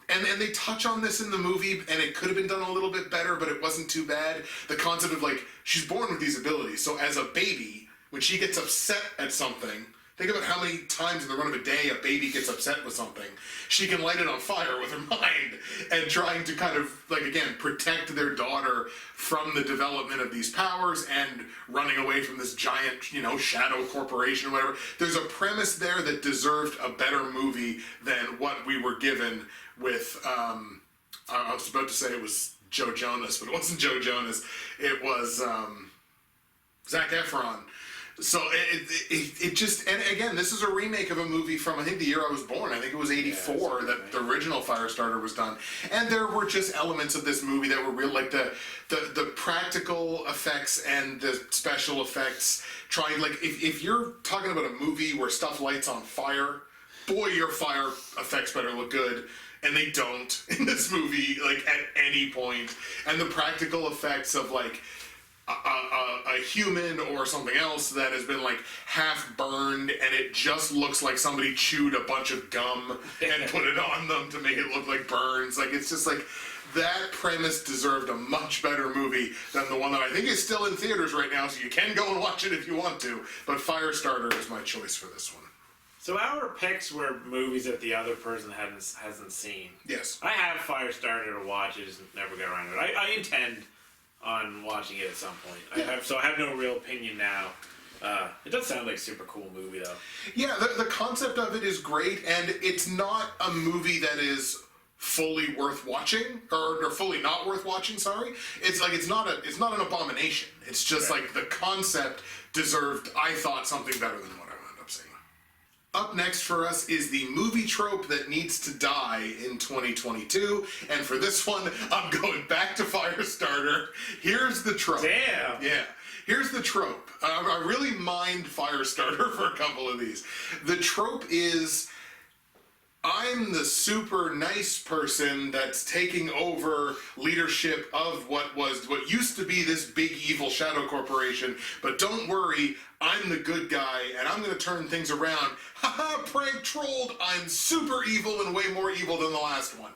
and they touch on this in the movie, and it could have been done a little bit better, but it wasn't too bad. The concept of like, she's born with these abilities, so as a baby, when she gets upset at something, Think about how many times in the run of a day a baby gets upset with something. She can light it on fire with her mind and trying to kind of, like, again, protect their daughter from the development of these powers and running away from this giant, you know, shadow corporation or whatever. There's a premise there that deserved a better movie than what we were given with, I was about to say it was Joe Jonas, but it wasn't Joe Jonas. It was Zac Efron. So it just, and again, this is a remake of a movie from, I think, the year I was born. I think it was 84 that the original Firestarter was done. And there were just elements of this movie that were real, like the practical effects and the special effects. Trying, like, if you're talking about a movie where stuff lights on fire, boy, your fire effects better look good. And they don't in this movie, like, at any point. And the practical effects of, like, a human or something else that has been, like, half burned and it just looks like somebody chewed a bunch of gum and put it on them to make it look like burns. Like, it's just like, that premise deserved a much better movie than the one that I think is still in theaters right now, so you can go and watch it if you want to. But Firestarter is my choice for this one. So our picks were movies that the other person hasn't seen. Yes. I have Firestarter to watch, I just never get around to it. I intend on watching it at some point. I have no real opinion now. It does sound like a super cool movie, though. Yeah, the concept of it is great, and it's not a movie that is fully worth watching, or fully not worth watching. Sorry, it's like it's not an abomination. It's just like the concept deserved, I thought, something better than what I wound up seeing. Up next for us is the movie trope that needs to die in 2022, and for this one, I'm going back to Firestarter. Here's the trope. Damn. Yeah. Here's the trope. I really mind Firestarter for a couple of these. The trope is, I'm the super nice person that's taking over leadership of what used to be this big evil shadow corporation, but don't worry, I'm the good guy and I'm gonna turn things around. Haha, prank trolled, I'm super evil and way more evil than the last one.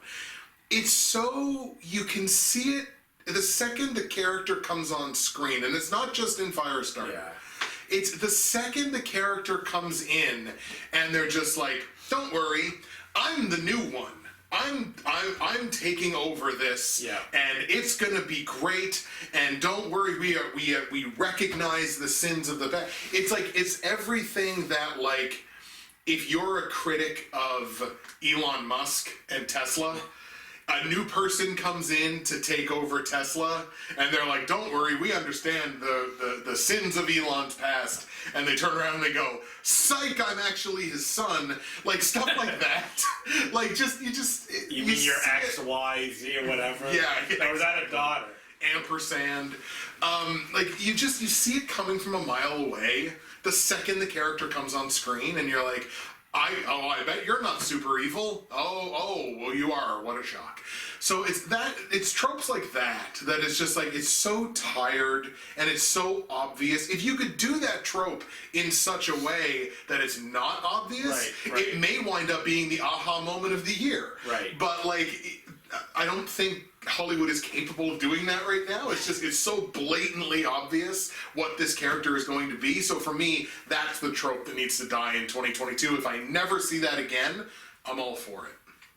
It's so, you can see it the second the character comes on screen, and it's not just in Firestarter. Yeah. It's the second the character comes in and they're just like, don't worry, I'm the new one. I'm taking over this, and it's gonna be great. And don't worry, we recognize the sins of the past. It's like, it's everything that, like, if you're a critic of Elon Musk and Tesla, a new person comes in to take over Tesla, and they're like, don't worry, we understand the sins of Elon's past. And they turn around and they go, psych, I'm actually his son. Like, stuff like that. Like, You mean your X, Y, Z, or whatever? Yeah. Or was that a daughter? Ampersand. Like, you see it coming from a mile away the second the character comes on screen, and you're like, I bet you're not super evil. Oh, well, you are. What a shock. So it's tropes like that is just like, it's so tired and it's so obvious. If you could do that trope in such a way that it's not obvious, right. It may wind up being the aha moment of the year. Right. But, like, I don't think Hollywood is capable of doing that right now. It's so blatantly obvious what this character is going to be. So for me, that's the trope that needs to die in 2022. If I never see that again, I'm all for it.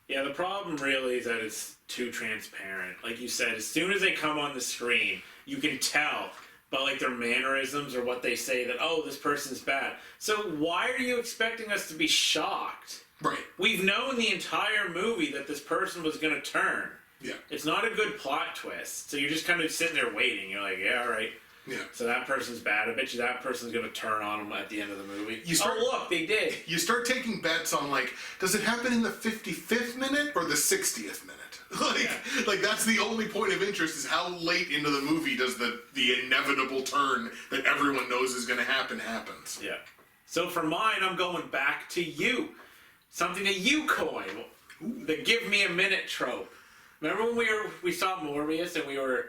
Yeah, the problem really is that it's too transparent. Like you said, as soon as they come on the screen, you can tell by, like, their mannerisms or what they say that, oh, this person's bad. So why are you expecting us to be shocked? Right. We've known the entire movie that this person was going to turn. Yeah. It's not a good plot twist. So you're just kind of sitting there waiting. You're like, yeah, all right. Yeah. So that person's bad. I bet you that person's going to turn on them at the end of the movie. Oh, look, they did. You start taking bets on, like, does it happen in the 55th minute or the 60th minute? Like that's the only point of interest, is how late into the movie does the inevitable turn that everyone knows is going to happen happens. Yeah. So for mine, I'm going back to you. Something that you coined. The give me a minute trope. Remember when we saw Morbius and we were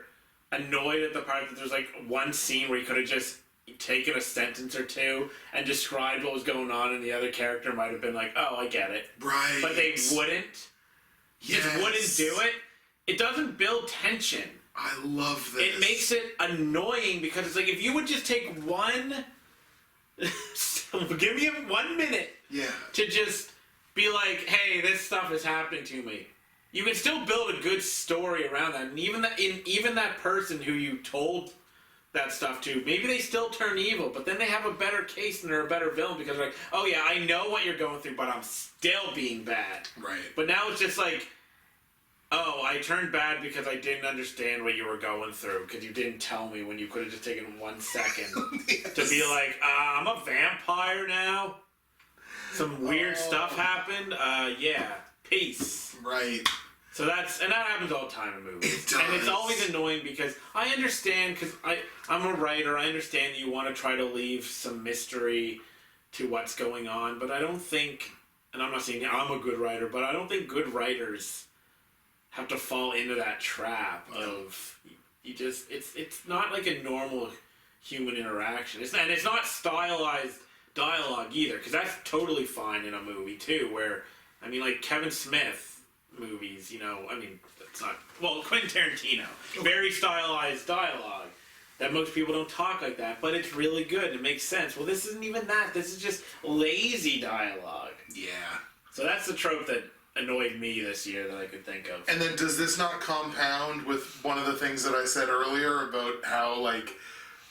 annoyed at the part that there's, like, one scene where you could have just taken a sentence or two and described what was going on, and the other character might have been like, oh, I get it. Right. But they wouldn't. Yes. Just wouldn't do it. It doesn't build tension. I love this. It makes it annoying because it's like, if you would just take one Give me 1 minute Yeah. to just be like, hey, this stuff is happening to me. You can still build a good story around that, and even that person who you told that stuff to, maybe they still turn evil, but then they have a better case and they're a better villain because they're like, oh yeah, I know what you're going through, but I'm still being bad. Right. But now it's just like, oh, I turned bad because I didn't understand what you were going through because you didn't tell me when you could have just taken 1 second Yes. to be like, I'm a vampire now. Some weird stuff happened. Yeah, peace. Right. So that happens all the time in movies. It does. And it's always annoying because I understand, because I'm a writer, I understand that you want to try to leave some mystery to what's going on, but I don't think, and I'm not saying I'm a good writer, but I don't think good writers have to fall into that trap of, it's not like a normal human interaction. And it's not stylized dialogue either, because that's totally fine in a movie too, where, I mean, like Kevin Smith movies, it's not, well, Quentin Tarantino, very stylized dialogue that most people don't talk like that, but it's really good and it makes sense. Well, this isn't even that, this is just lazy dialogue. Yeah. So that's the trope that annoyed me this year that I could think of. And then does this not compound with one of the things that I said earlier about how, like,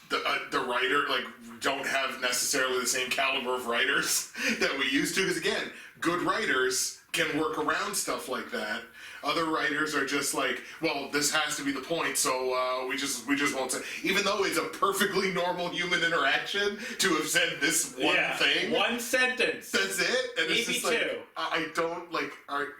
the writer, like, don't have necessarily the same caliber of writers that we used to? Because, again, good writers can work around stuff like that. Other writers are just like, well, this has to be the point, so we just won't say. Even though it's a perfectly normal human interaction to have said this one thing. One sentence. That's it? And Maybe it's just two. like, I don't, like,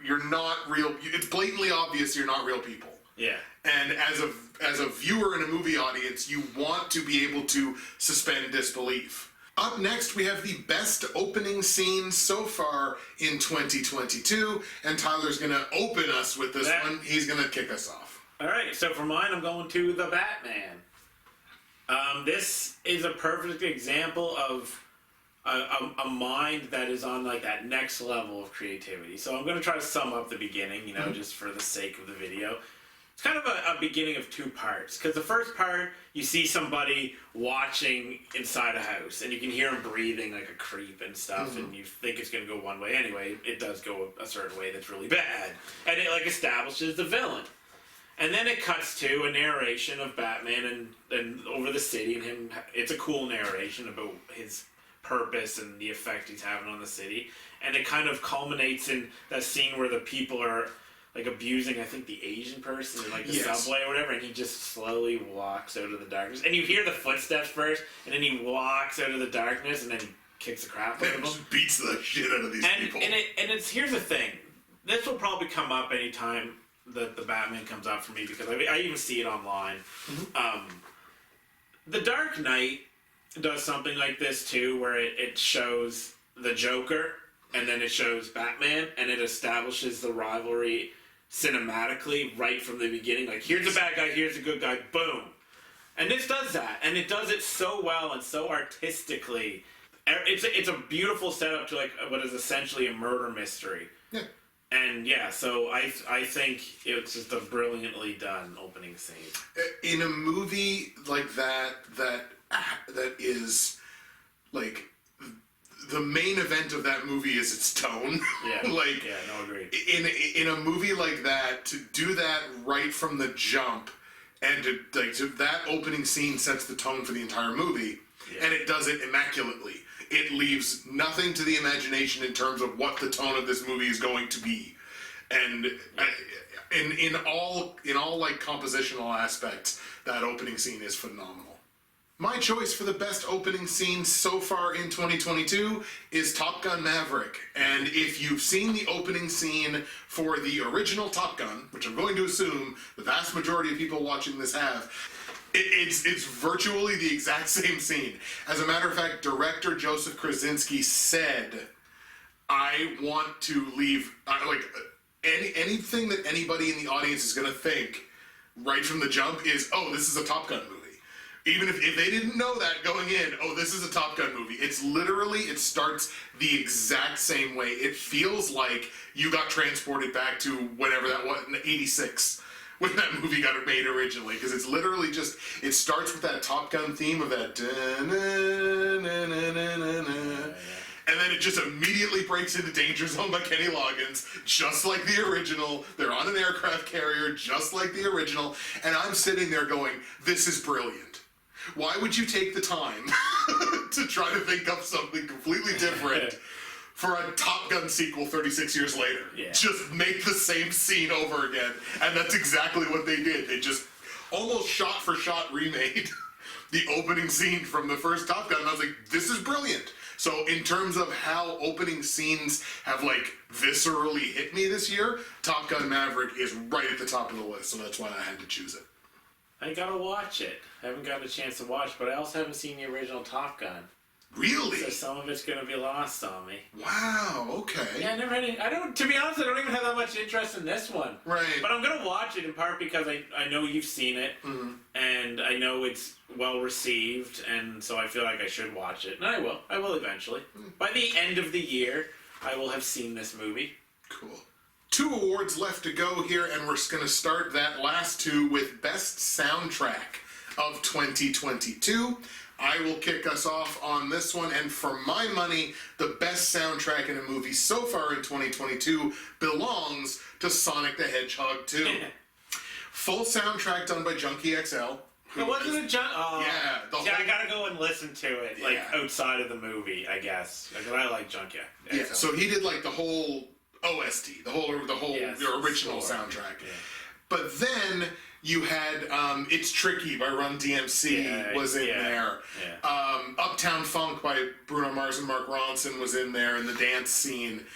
you're not real, it's blatantly obvious you're not real people. Yeah. And as a viewer in a movie audience, you want to be able to suspend disbelief. Up next, we have the best opening scene so far in 2022, and Tyler's going to open us with this one. He's going to kick us off. All right, so for mine, I'm going to The Batman. This is a perfect example of a mind that is on like that next level of creativity. So I'm going to try to sum up the beginning, just for the sake of the video. It's kind of a beginning of two parts, because the first part, you see somebody watching inside a house, and you can hear him breathing like a creep and stuff, and you think it's going to go one way. Anyway, it does go a certain way that's really bad, and it like establishes the villain. And then it cuts to a narration of Batman and over the city, and him. It's a cool narration about his purpose and the effect he's having on the city, and it kind of culminates in that scene where the people are like abusing, I think, the Asian person in like the subway or whatever, and he just slowly walks out of the darkness. And you hear the footsteps first, and then he walks out of the darkness, and then he kicks the crap out of them. Just beats the shit out of these people. Here's the thing. This will probably come up anytime that the Batman comes up for me, because I even see it online. The Dark Knight does something like this too, where it shows the Joker, and then it shows Batman, and it establishes the rivalry cinematically right from the beginning. Like, here's a bad guy, here's a good guy, boom. And this does that, and it does it so well and so artistically. It's a beautiful setup to like what is essentially a murder mystery. Yeah. And yeah, so I think it's just a brilliantly done opening scene. In a movie like that is like, the main event of that movie is its tone. Yeah. Like, yeah, no, agreed. In a movie like that, to do that right from the jump, and to that opening scene sets the tone for the entire movie, and it does it immaculately. It leaves nothing to the imagination in terms of what the tone of this movie is going to be, and in all like compositional aspects, that opening scene is phenomenal. My choice for the best opening scene so far in 2022 is Top Gun Maverick. And if you've seen the opening scene for the original Top Gun, which I'm going to assume the vast majority of people watching this have, it's virtually the exact same scene. As a matter of fact, director Joseph Krasinski said, I want to leave, anything that anybody in the audience is going to think right from the jump is, oh, this is a Top Gun movie. Even if they didn't know that going in, oh, this is a Top Gun movie. It's literally, it starts the exact same way. It feels like you got transported back to whenever that was, in '86, when that movie got made originally, because it's literally just, it starts with that Top Gun theme of that and then it just immediately breaks into Danger Zone by Kenny Loggins, just like the original. They're on an aircraft carrier, just like the original, and I'm sitting there going, this is brilliant. Why would you take the time to try to think up something completely different for a Top Gun sequel 36 years later? Yeah. Just make the same scene over again. And that's exactly what they did. They just almost shot for shot remade the opening scene from the first Top Gun. And I was like, this is brilliant. So in terms of how opening scenes have like viscerally hit me this year, Top Gun Maverick is right at the top of the list. So that's why I had to choose it. I gotta watch it. I haven't gotten a chance to watch, but I also haven't seen the original Top Gun. Really? So some of it's gonna be lost on me. Wow, okay. Yeah, I never had any, to be honest, I don't even have that much interest in this one. Right. But I'm gonna watch it in part because I know you've seen it, and I know it's well received, and so I feel like I should watch it. And I will. I will eventually. By the end of the year, I will have seen this movie. Cool. 2 awards left to go here, and we're going to start that last 2 with Best Soundtrack of 2022. I will kick us off on this one, and for my money, the best soundtrack in a movie so far in 2022 belongs to Sonic the Hedgehog 2. Full soundtrack done by Junkie XL. It wasn't a Yeah, the I whole- gotta go and listen to it, like, Yeah. outside of the movie, I guess. Because I like Junkie. Yeah, so he did like the whole OST, the whole Yes, the original score. soundtrack. Yeah. But then you had It's Tricky by Run DMC was in there. Yeah. Uptown Funk by Bruno Mars and Mark Ronson was in there in the dance scene.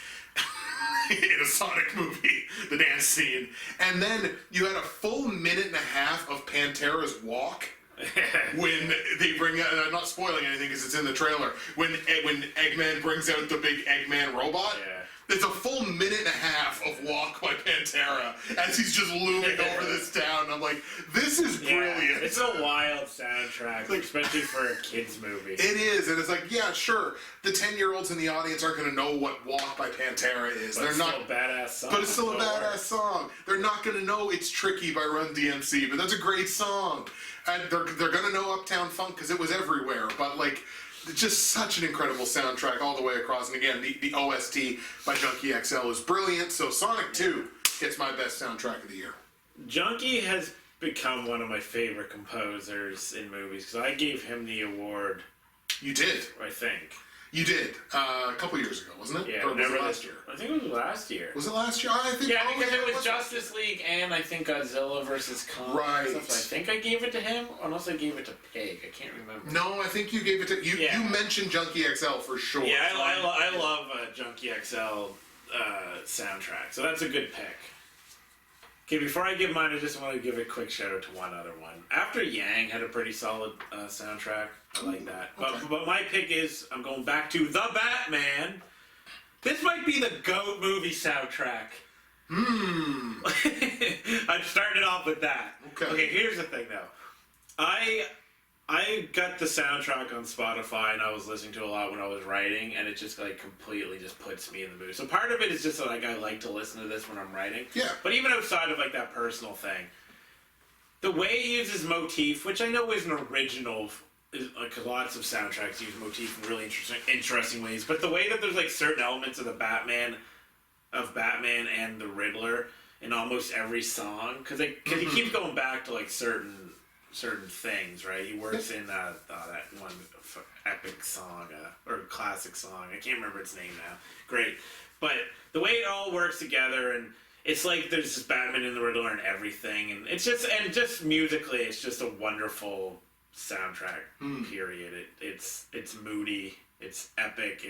In a Sonic movie, the dance scene. And then you had a full minute and a half of Pantera's Walk. When they bring out, and I'm not spoiling anything because it's in the trailer, when Eggman brings out the big Eggman robot, there's a full minute and a half of Walk by Pantera as he's just looming over this town. I'm like, this is brilliant. It's a wild soundtrack, especially for a kid's movie. It is, and it's like, yeah, sure, the 10-year-olds in the audience aren't going to know what Walk by Pantera is. But They're it's not still a badass song. But it's still a badass song. They're not going to know It's Tricky by Run DMC, but that's a great song. And they're going to know Uptown Funk because it was everywhere. But, like, it's just such an incredible soundtrack all the way across. And again, the OST by Junkie XL is brilliant. So Sonic 2 gets my best soundtrack of the year. Junkie has become one of my favorite composers in movies because I gave him the award. You did. I think. You did. A couple years ago, wasn't it? Yeah, or was it last year? I think it was last year. Was it last year? I think. Yeah, oh, because it was was Justice League and I think Godzilla versus Kong. Right. So I think I gave it to him, unless I gave it to Pig. I can't remember. No, I think you gave it to you. Yeah. You mentioned Junkie XL for sure. Yeah, I love Junkie XL soundtrack, so that's a good pick. Okay, before I give mine, I just want to give a quick shout out to one other one. After Yang had a pretty solid soundtrack. I like that. But my pick is, I'm going back to The Batman. This might be the GOAT movie soundtrack. I'm starting off with that. Okay, here's the thing though. I got the soundtrack on Spotify and I was listening to it a lot when I was writing, and it just like completely just puts me in the mood. So part of it is just that like I like to listen to this when I'm writing. Yeah. But even outside of like that personal thing, the way he uses motif, which I know isn't original, is like lots of soundtracks use motif in really interesting ways. But the way that there's like certain elements of Batman and the Riddler in almost every song, because he keeps going back to like certain things, right? He works in that one epic song or classic song. I can't remember its name now. Great, but the way it all works together, and it's like there's just Batman and the Riddler and everything, and it's just musically, it's just a wonderful soundtrack. Period. It's moody. It's epic.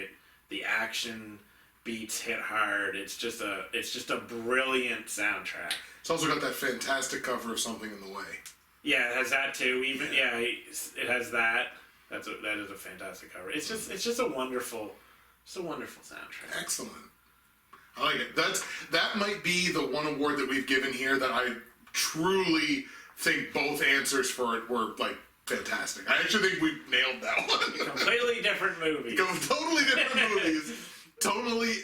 The action beats hit hard. It's just a brilliant soundtrack. It's also got that fantastic cover of Something in the Way. Yeah, it has that too. It has that. That is a fantastic cover. It's just a wonderful soundtrack. Excellent. I like it. That might be the one award that we've given here that I truly think both answers for it were like fantastic. I actually think we nailed that one. Completely different movies. Totally different movies.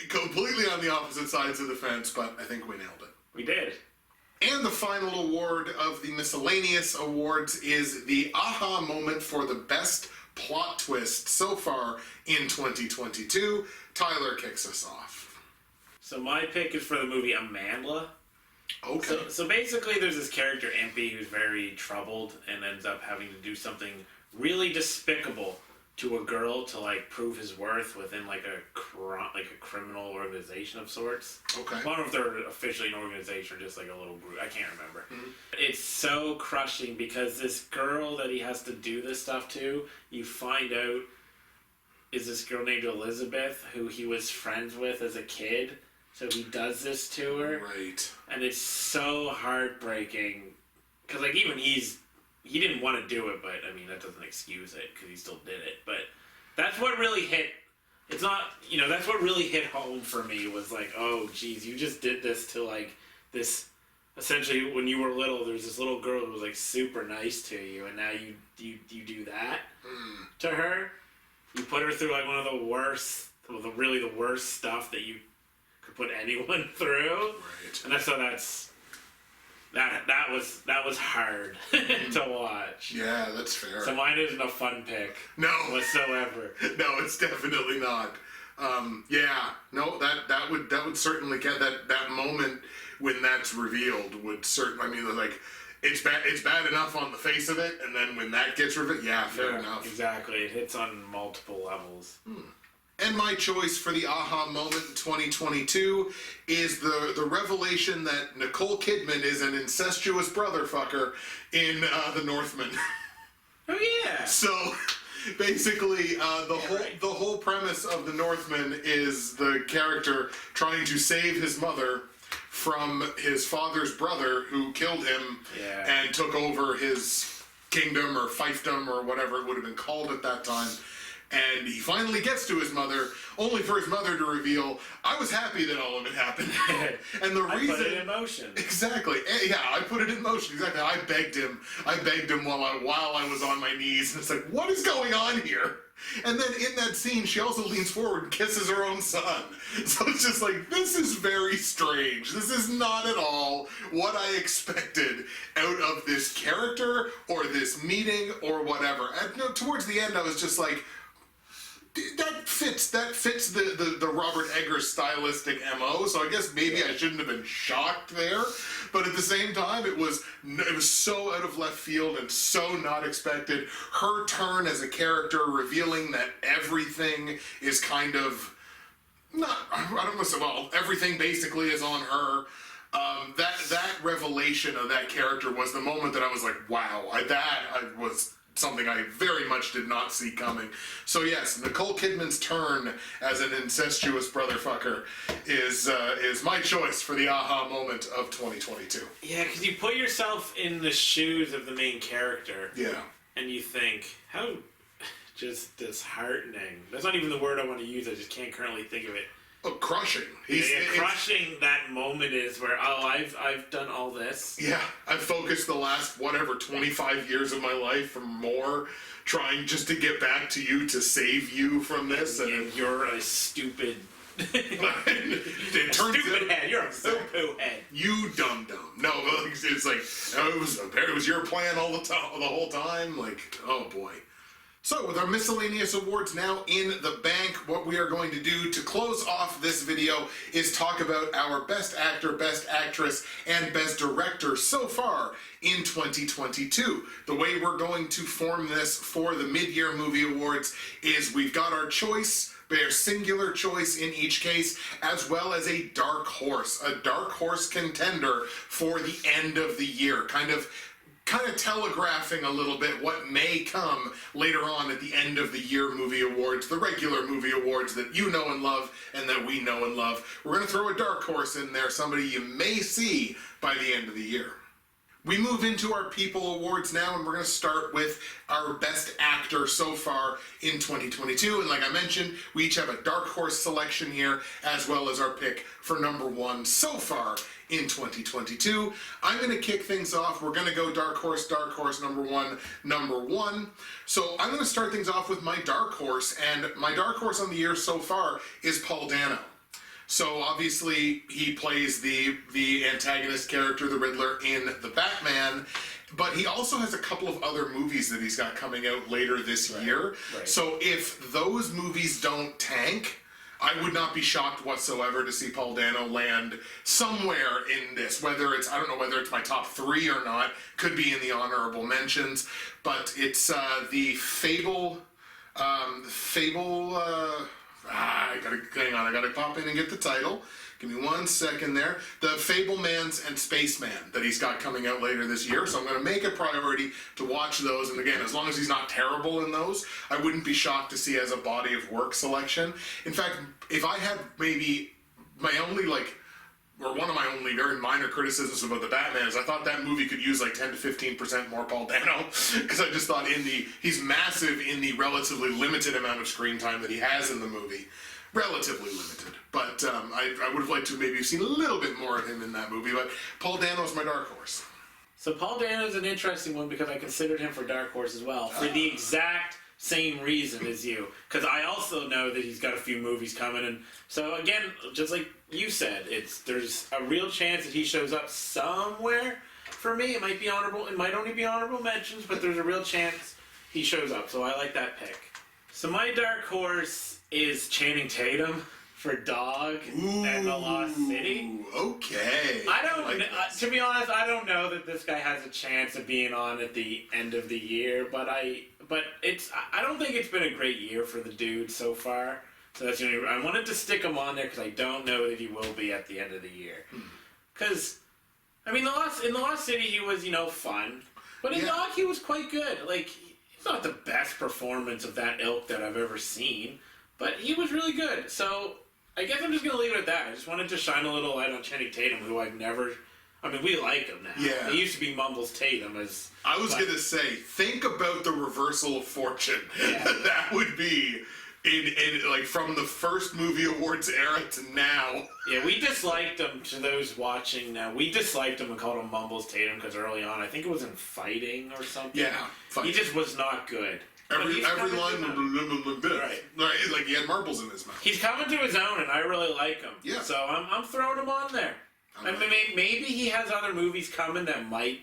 Completely on the opposite sides of the fence, but I think we nailed it. We did. And the final award of the Miscellaneous Awards is the aha moment for the best plot twist so far in 2022. Tyler kicks us off. So my pick is for the movie Amandla. Okay. So basically there's this character, Impy, who's very troubled and ends up having to do something really despicable to a girl to like prove his worth within like a criminal organization of sorts. Okay. I don't know if they're officially an organization or just like a little group. I can't remember. It's so crushing because this girl that he has to do this stuff to, you find out is this girl named Elizabeth who he was friends with as a kid. So he does this to her. Right. And it's so heartbreaking because like even he didn't want to do it, but I mean that doesn't excuse it because he still did it. But that's what really hit. It's not, that's what really hit home for me was like, oh geez, you just did this to like this. Essentially, when you were little, there's this little girl who was like super nice to you, and now you do that to her. You put her through like one of the worst, really the worst stuff that you could put anyone through. Right. And that was hard to watch. Yeah, that's fair. So mine isn't a fun pick. No. Whatsoever. No, it's definitely not. Yeah, no, that would certainly get that moment when that's revealed would certainly. I mean, like it's bad enough on the face of it, and then when that gets revealed, yeah, fair enough. Exactly, it hits on multiple levels. And my choice for the aha moment in 2022 is the revelation that Nicole Kidman is an incestuous brotherfucker in The Northman. Oh yeah. So basically, the whole premise of The Northman is the character trying to save his mother from his father's brother who killed him and took over his kingdom or fiefdom or whatever it would have been called at that time. And he finally gets to his mother, only for his mother to reveal, I was happy that all of it happened. And the reason... I put it in motion. Exactly. Yeah, I put it in motion. Exactly. I begged him while I was on my knees. And it's like, what is going on here? And then in that scene, she also leans forward and kisses her own son. So it's just like, this is very strange. This is not at all what I expected out of this character or this meeting or whatever. And towards the end, I was just like, that fits the Robert Eggers stylistic MO, so I guess maybe I shouldn't have been shocked there. But at the same time, it was so out of left field and so not expected. Her turn as a character, revealing that everything is kind of I don't want to say, well, everything basically is on her. That revelation of that character was the moment that I was like, wow, that was something I very much did not see coming. So yes, Nicole Kidman's turn as an incestuous brotherfucker is my choice for the aha moment of 2022. Yeah, because you put yourself in the shoes of the main character. Yeah. And you think, how just disheartening. That's not even the word I want to use. I just can't currently think of it. Oh, crushing. Crushing that moment is where, I've done all this. Yeah, I've focused the last, 25 years of my life or more trying just to get back to you to save you from this. And you're a stupid... it turns stupid head. You're a poo head. You dum-dum. No, it's like, it was your plan all the whole time. Like, oh boy. So, with our Miscellaneous Awards now in the bank, what we are going to do to close off this video is talk about our Best Actor, Best Actress, and Best Director so far in 2022. The way we're going to form this for the Mid-Year Movie Awards is we've got our choice, their singular choice in each case, as well as a dark horse contender for the end of the year, kind of telegraphing a little bit what may come later on at the end of the year movie awards, the regular movie awards that you know and love and that we know and love. We're going to throw a dark horse in there, somebody you may see by the end of the year. We move into our People Awards now, and we're going to start with our Best Actor so far in 2022. And like I mentioned, we each have a dark horse selection here, as well as our pick for number one so far in 2022. I'm going to kick things off. We're going to go dark horse, number one. So I'm going to start things off with my dark horse, and my dark horse on the year so far is Paul Dano. So obviously he plays the antagonist character, the Riddler, in the Batman, but he also has a couple of other movies that he's got coming out later this year. Right. So if those movies don't tank, I would not be shocked whatsoever to see Paul Dano land somewhere in this. Whether it's, I don't know whether it's my top 3 or not, could be in the honorable mentions, but it's the Fable. I gotta hang on. I gotta pop in and get the title. Give me 1 second there. The Fablemans and Spaceman that he's got coming out later this year. So I'm gonna make a priority to watch those. And again, as long as he's not terrible in those, I wouldn't be shocked to see as a body of work selection. In fact, if I had maybe my only or one of my only very minor criticisms about the Batman is I thought that movie could use like 10 to 15% more Paul Dano, because I just thought he's massive in the relatively limited amount of screen time that he has in the movie. Relatively limited. But I would have liked to maybe have seen a little bit more of him in that movie, but Paul Dano's my dark horse. So Paul Dano is an interesting one because I considered him for dark horse as well, for the exact same reason as you. Because I also know that he's got a few movies coming, and so again, just like you said, there's a real chance that he shows up somewhere. For me, it might only be honorable mentions, but there's a real chance he shows up. So I like that pick. So my dark horse is Channing Tatum for Dog and The Lost City. Okay. To be honest, I don't know that this guy has a chance of being on at the end of the year, but I don't think it's been a great year for the dude so far. So that's the only reason I wanted to stick him on there, because I don't know that he will be at the end of the year. Because, I mean, in The Lost City he was, fun, but in Dog he was quite good. Like, he's not the best performance of that ilk that I've ever seen, but he was really good. So I guess I'm just going to leave it at that. I just wanted to shine a little light on Channing Tatum, who we like him now. Yeah. He used to be Mumbles Tatum. I was going to say, think about the reversal of fortune. Yeah. That would be in from the first movie awards era to now. Yeah, we disliked him, to those watching now. We disliked him and called him Mumbles Tatum because early on, I think it was in Fighting or something. Yeah. He just was not good. Every line, right? Like he had marbles in his mouth. He's coming to his own, and I really like him. Yeah. So I'm throwing him on there. Maybe he has other movies coming that might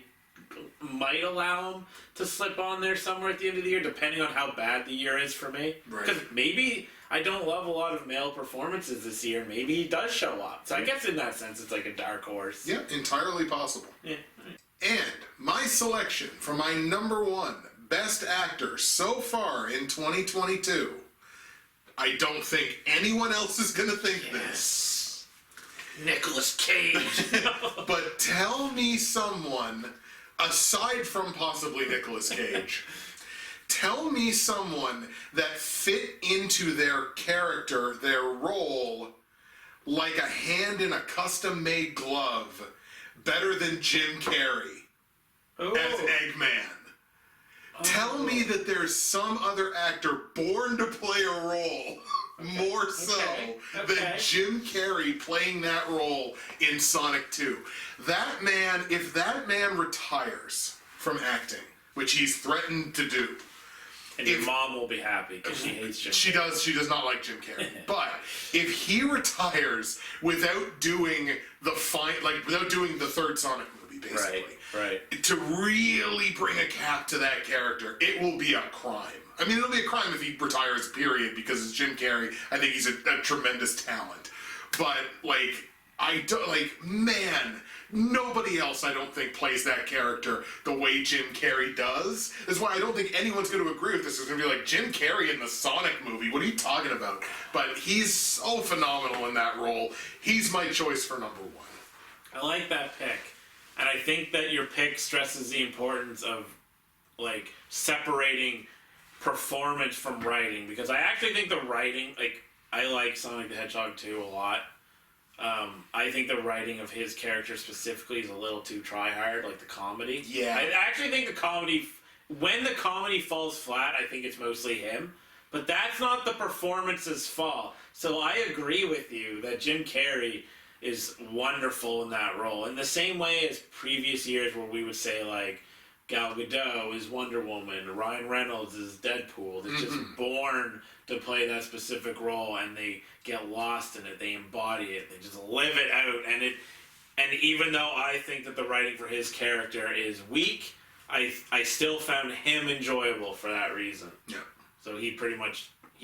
allow him to slip on there somewhere at the end of the year, depending on how bad the year is for me. Because maybe I don't love a lot of male performances this year. Maybe he does show up. So I guess in that sense, it's like a dark horse. Yeah, entirely possible. Yeah. And my selection for my number 1 Best Actor so far in 2022, I don't think anyone else is going to think this. Nicolas Cage. But tell me someone, aside from possibly Nicolas Cage, tell me someone that fit into their character, their role, like a hand in a custom-made glove, better than Jim Carrey as Eggman. Tell me that there's some other actor born to play a role more so than Jim Carrey playing that role in Sonic 2. That man, if that man retires from acting, which he's threatened to do, and your mom will be happy because she hates Jim Carrey. She does not like Jim Carrey. But if he retires without doing without doing the third Sonic movie, basically. Right. To really bring a cap to that character, it will be a crime. I mean, it'll be a crime if he retires, period, because it's Jim Carrey. I think he's a tremendous talent. But, nobody else, I don't think, plays that character the way Jim Carrey does. That's why I don't think anyone's going to agree with this. It's going to be like, Jim Carrey in the Sonic movie, what are you talking about? But he's so phenomenal in that role. He's my choice for number 1. I like that pick. And I think that your pick stresses the importance of, separating performance from writing. Because I actually think the writing, I like Sonic the Hedgehog 2 a lot. I think the writing of his character specifically is a little too try-hard, the comedy. Yeah. I actually think the comedy, when the comedy falls flat, I think it's mostly him. But that's not the performance's fault. So I agree with you that Jim Carrey is wonderful in that role. In the same way as previous years where we would say, Gal Gadot is Wonder Woman, Ryan Reynolds is Deadpool. They're just born to play that specific role, and they get lost in it. They embody it. They just live it out, and even though I think that the writing for his character is weak, I still found him enjoyable for that reason. Yeah. So he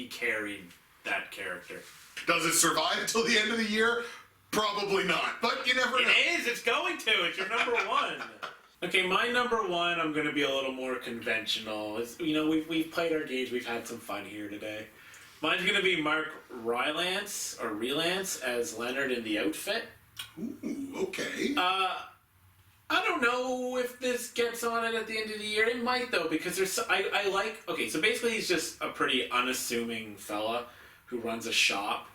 carried that character. Does it survive until the end of the year? Probably not, but you never know. It is. It's going to. It's your number one. Okay, my number one, I'm going to be a little more conventional. It's, we've played our games. We've had some fun here today. Mine's going to be Mark Rylance as Leonard in The Outfit. Ooh, okay. I don't know if this gets on it at the end of the year. It might, though, because I like... Okay, so basically he's just a pretty unassuming fella who runs a shop,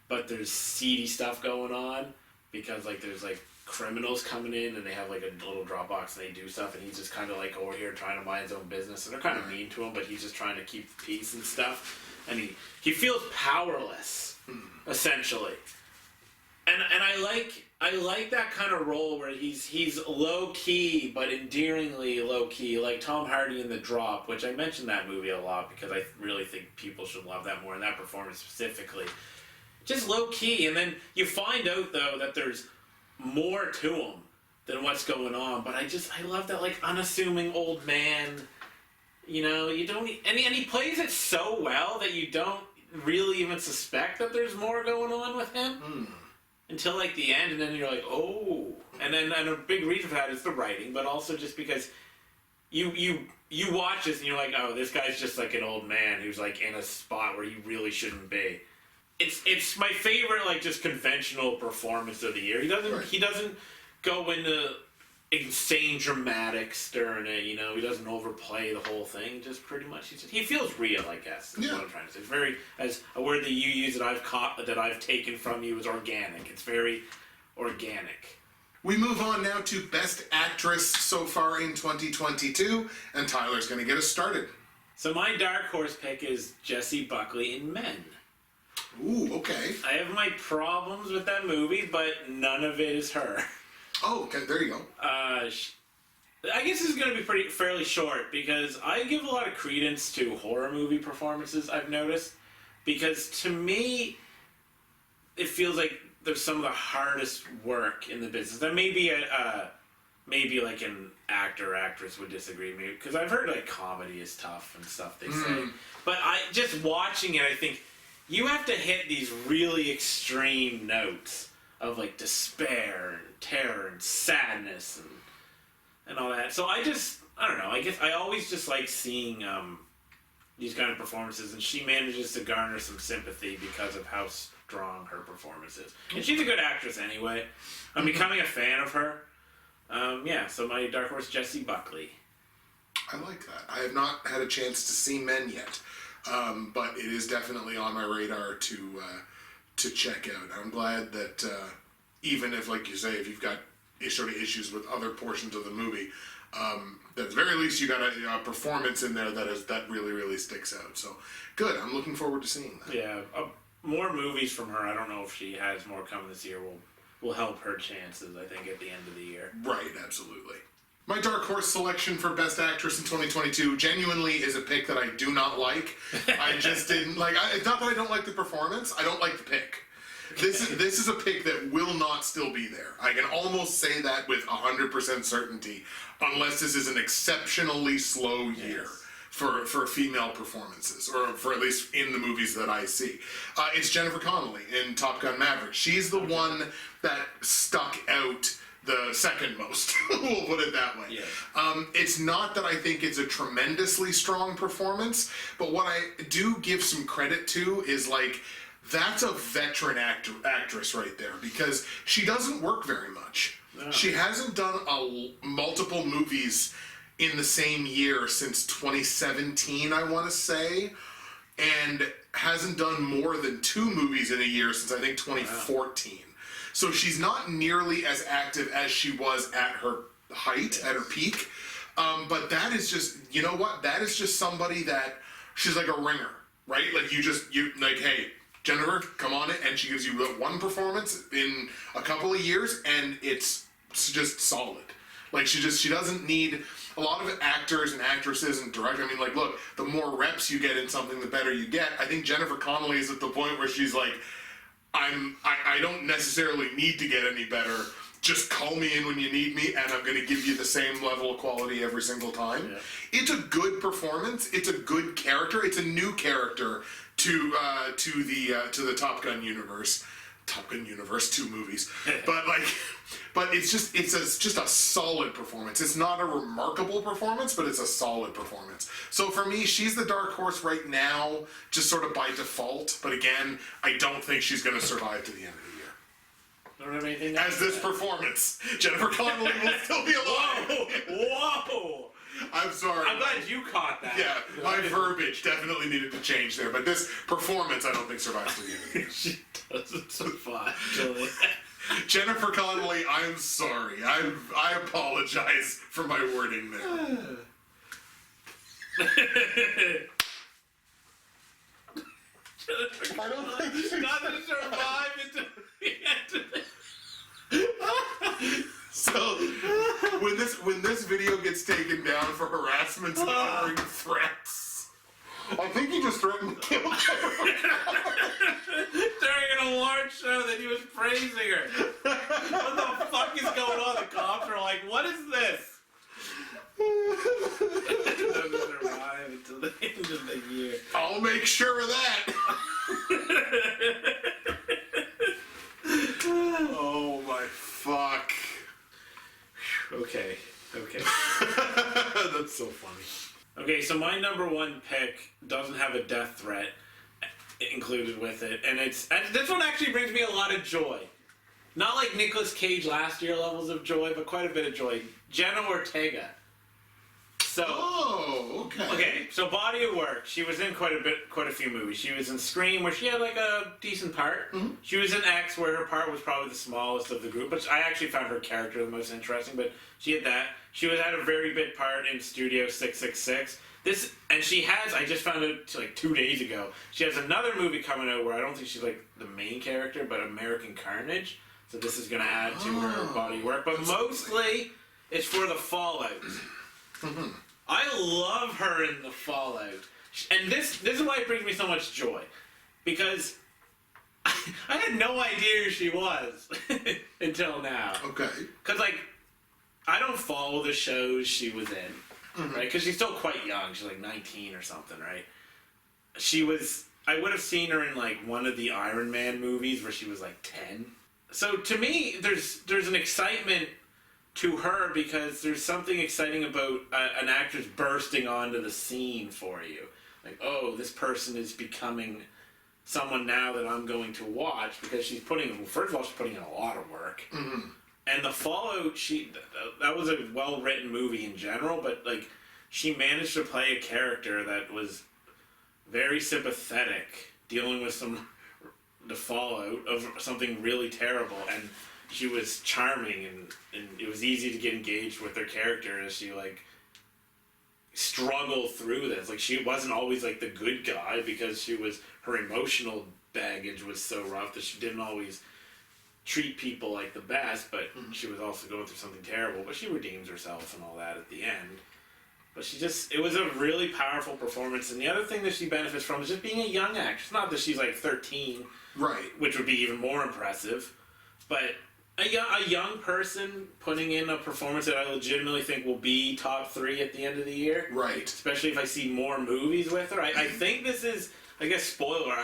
but there's seedy stuff going on because, there's, criminals coming in and they have, a little Dropbox and they do stuff, and he's just kind of, over here trying to mind his own business, and they're kind of mean to him, but he's just trying to keep the peace and stuff, and he feels powerless, essentially. And I like that kind of role where he's low key but endearingly low key, like Tom Hardy in The Drop, which I mentioned that movie a lot because I really think people should love that more, and that performance specifically. Just low key, and then you find out though that there's more to him than what's going on. But I love that unassuming old man. You don't, and he plays it so well that you don't really even suspect that there's more going on with him. Until the end, and then you're like, oh. And a big reason for that is the writing, but also just because you watch this and you're like, oh, this guy's just an old man who's in a spot where he really shouldn't be. It's my favorite just conventional performance of the year. He doesn't go into insane dramatics during it. He doesn't overplay the whole thing. Just pretty much he feels real, I guess. Is what I'm trying to say. It's very, as a word that you use that I've taken from you, is organic. It's very organic. We move on now to Best Actress so far in 2022, and Tyler's going to get us started. So my dark horse pick is Jessie Buckley in Men. Ooh, okay. I have my problems with that movie, but none of it is her. Oh, okay, there you go. I guess this is going to be fairly short because I give a lot of credence to horror movie performances, I've noticed. Because to me, it feels like there's some of the hardest work in the business. That maybe an actor or actress would disagree with me, because I've heard comedy is tough and stuff they say. But just watching it, I think you have to hit these really extreme notes of despair and terror and sadness and all that. So I don't know. I guess I always just like seeing these kind of performances, and she manages to garner some sympathy because of how strong her performance is. And she's a good actress anyway. I'm becoming a fan of her. So my dark horse, Jessie Buckley. I like that. I have not had a chance to see Men yet, but it is definitely on my radar to check out. I'm glad that even if, like you say, if you've got sort of issues with other portions of the movie, at the very least you got a performance in there that really, really sticks out. So good. I'm looking forward to seeing that. Yeah, more movies from her. I don't know if she has more coming this year. Will help her chances, I think, at the end of the year. Right, absolutely. My dark horse selection for Best Actress in 2022 genuinely is a pick that I do not like. I just didn't like. It's not that I don't like the performance. I don't like the pick. This is a pick that will not still be there. I can almost say that with 100% certainty, unless this is an exceptionally slow year for female performances, or for at least in the movies that I see. It's Jennifer Connelly in Top Gun Maverick. She's the one that stuck out the second most. We'll put it that way. Yeah. It's not that I think it's a tremendously strong performance, but what I do give some credit to is that's a veteran actress right there, because she doesn't work very much. No. She hasn't done multiple movies in the same year since 2017, I want to say, and hasn't done more than 2 movies in a year since I think 2014. Wow. So she's not nearly as active as she was at her height, at her peak. But that is just, you know what? That is just somebody that, she's like a ringer, right? Hey, Jennifer, come on in, and she gives you one performance in a couple of years, and it's just solid. Like she doesn't need a lot of actors and actresses and directors. I mean, like, look, the more reps you get in something, the better you get. I think Jennifer Connelly is at the point where she's like, I don't necessarily need to get any better. Just call me in when you need me, and I'm going to give you the same level of quality every single time. Yeah. It's a good performance. It's a good character. It's a new character to the Top Gun universe. Top Gun universe, 2 movies, but it's just a solid performance. It's not a remarkable performance, but it's a solid performance. So for me, she's the dark horse right now, just sort of by default. But again, I don't think she's going to survive to the end of the year. Don't have anything As this performance, Jennifer Connelly will still be alive. Whoa! I'm sorry. I'm glad you caught that. Yeah, my verbiage definitely needed to change there, but this performance I don't think survives to the end of the year. She doesn't survive. Jennifer Connelly, I'm sorry. I apologize for my wording there. I don't think she doesn't survive until the end of So when this video gets taken down for harassment and uttering threats, I think he just threatened to kill Jennifer. During an award show that he was praising her. What the fuck is going on? The cops are like, what is this? Doesn't survive until the end of the year. I'll make sure of that. Oh my fuck. Okay. That's so funny. Okay, so my number 1 pick doesn't have a death threat included with it, and this one actually brings me a lot of joy. Not like Nicolas Cage last year levels of joy, but quite a bit of joy. Jenna Ortega. So, okay, so body of work. She was in quite a few movies. She was in Scream, where she had like a decent part. Mm-hmm. She was in X, where her part was probably the smallest of the group, but I actually found her character the most interesting. But she had that. She had a very big part in Studio 666. And she has. I just found it like 2 days ago. She has another movie coming out where I don't think she's like the main character, but American Carnage. So this is going to add to her body of work, but mostly it's for the Fallout. Mm-hmm. I love her in the Fallout, and this is why it brings me so much joy, because I had no idea who she was until now. Okay. Because I don't follow the shows she was in, right? Because she's still quite young. She's like 19 or something, right? I would have seen her in like one of the Iron Man movies where she was like 10. So to me, there's an excitement to her because there's something exciting about an actress bursting onto the scene for you. Like, oh, this person is becoming someone now that I'm going to watch because first of all, she's putting in a lot of work. Mm-hmm. And the Fallout, that was a well-written movie in general, but like she managed to play a character that was very sympathetic, dealing with the fallout of something really terrible, and she was charming, and it was easy to get engaged with her character as she like struggled through this. Like she wasn't always like the good guy because her emotional baggage was so rough that she didn't always treat people like the best, but she was also going through something terrible, but she redeems herself and all that at the end. But it was a really powerful performance, and the other thing that she benefits from is just being a young actress. Not that she's like 13, right, which would be even more impressive, but a young person putting in a performance that I legitimately think will be top 3 at the end of the year. Right. Especially if I see more movies with her. I think this is, I guess, spoiler.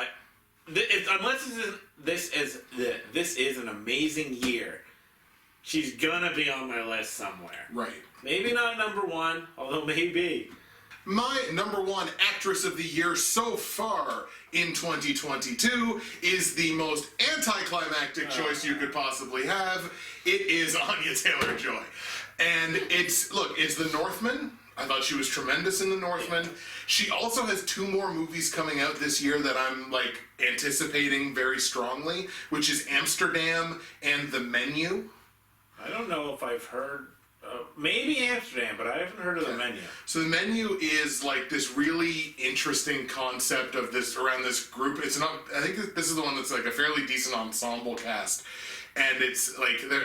Unless this is an amazing year, she's gonna be on my list somewhere. Right. Maybe not number 1, although maybe. My number 1 actress of the year so far in 2022 is the most anticlimactic choice you could possibly have. It is Anya Taylor-Joy. And it's The Northman. I thought she was tremendous in The Northman. She also has 2 more movies coming out this year that I'm anticipating very strongly, which is Amsterdam and The Menu. I don't know if I've heard... maybe Amsterdam, but I haven't heard of The Menu. So The Menu is this really interesting concept of around this group. It's not. I think this is the one that's a fairly decent ensemble cast, and it's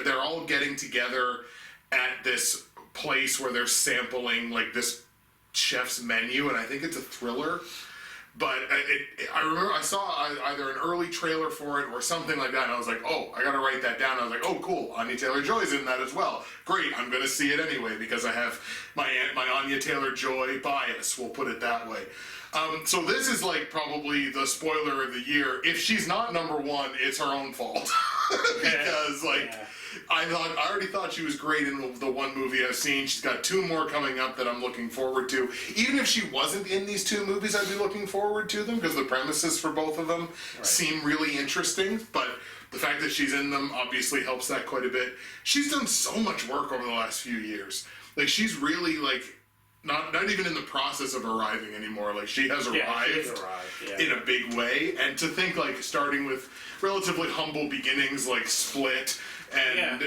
they're all getting together at this place where they're sampling like this chef's menu, and I think it's a thriller. But I remember I saw either an early trailer for it or something like that, and I was like, oh, I gotta write that down. I was like, oh, cool, Anya Taylor-Joy's in that as well. Great, I'm gonna see it anyway because I have my Anya Taylor-Joy bias, we'll put it that way. So this is like probably the spoiler of the year. If she's not number one, it's her own fault. Because I already thought she was great in the one movie I've seen. She's got 2 more coming up that I'm looking forward to. Even if she wasn't in these 2 movies, I'd be looking forward to them because the premises for both of them seem really interesting. But the fact that she's in them obviously helps that quite a bit. She's done so much work over the last few years. Like, she's really like not even in the process of arriving anymore. Like, she has arrived in a big way. And to think like starting with relatively humble beginnings like Split and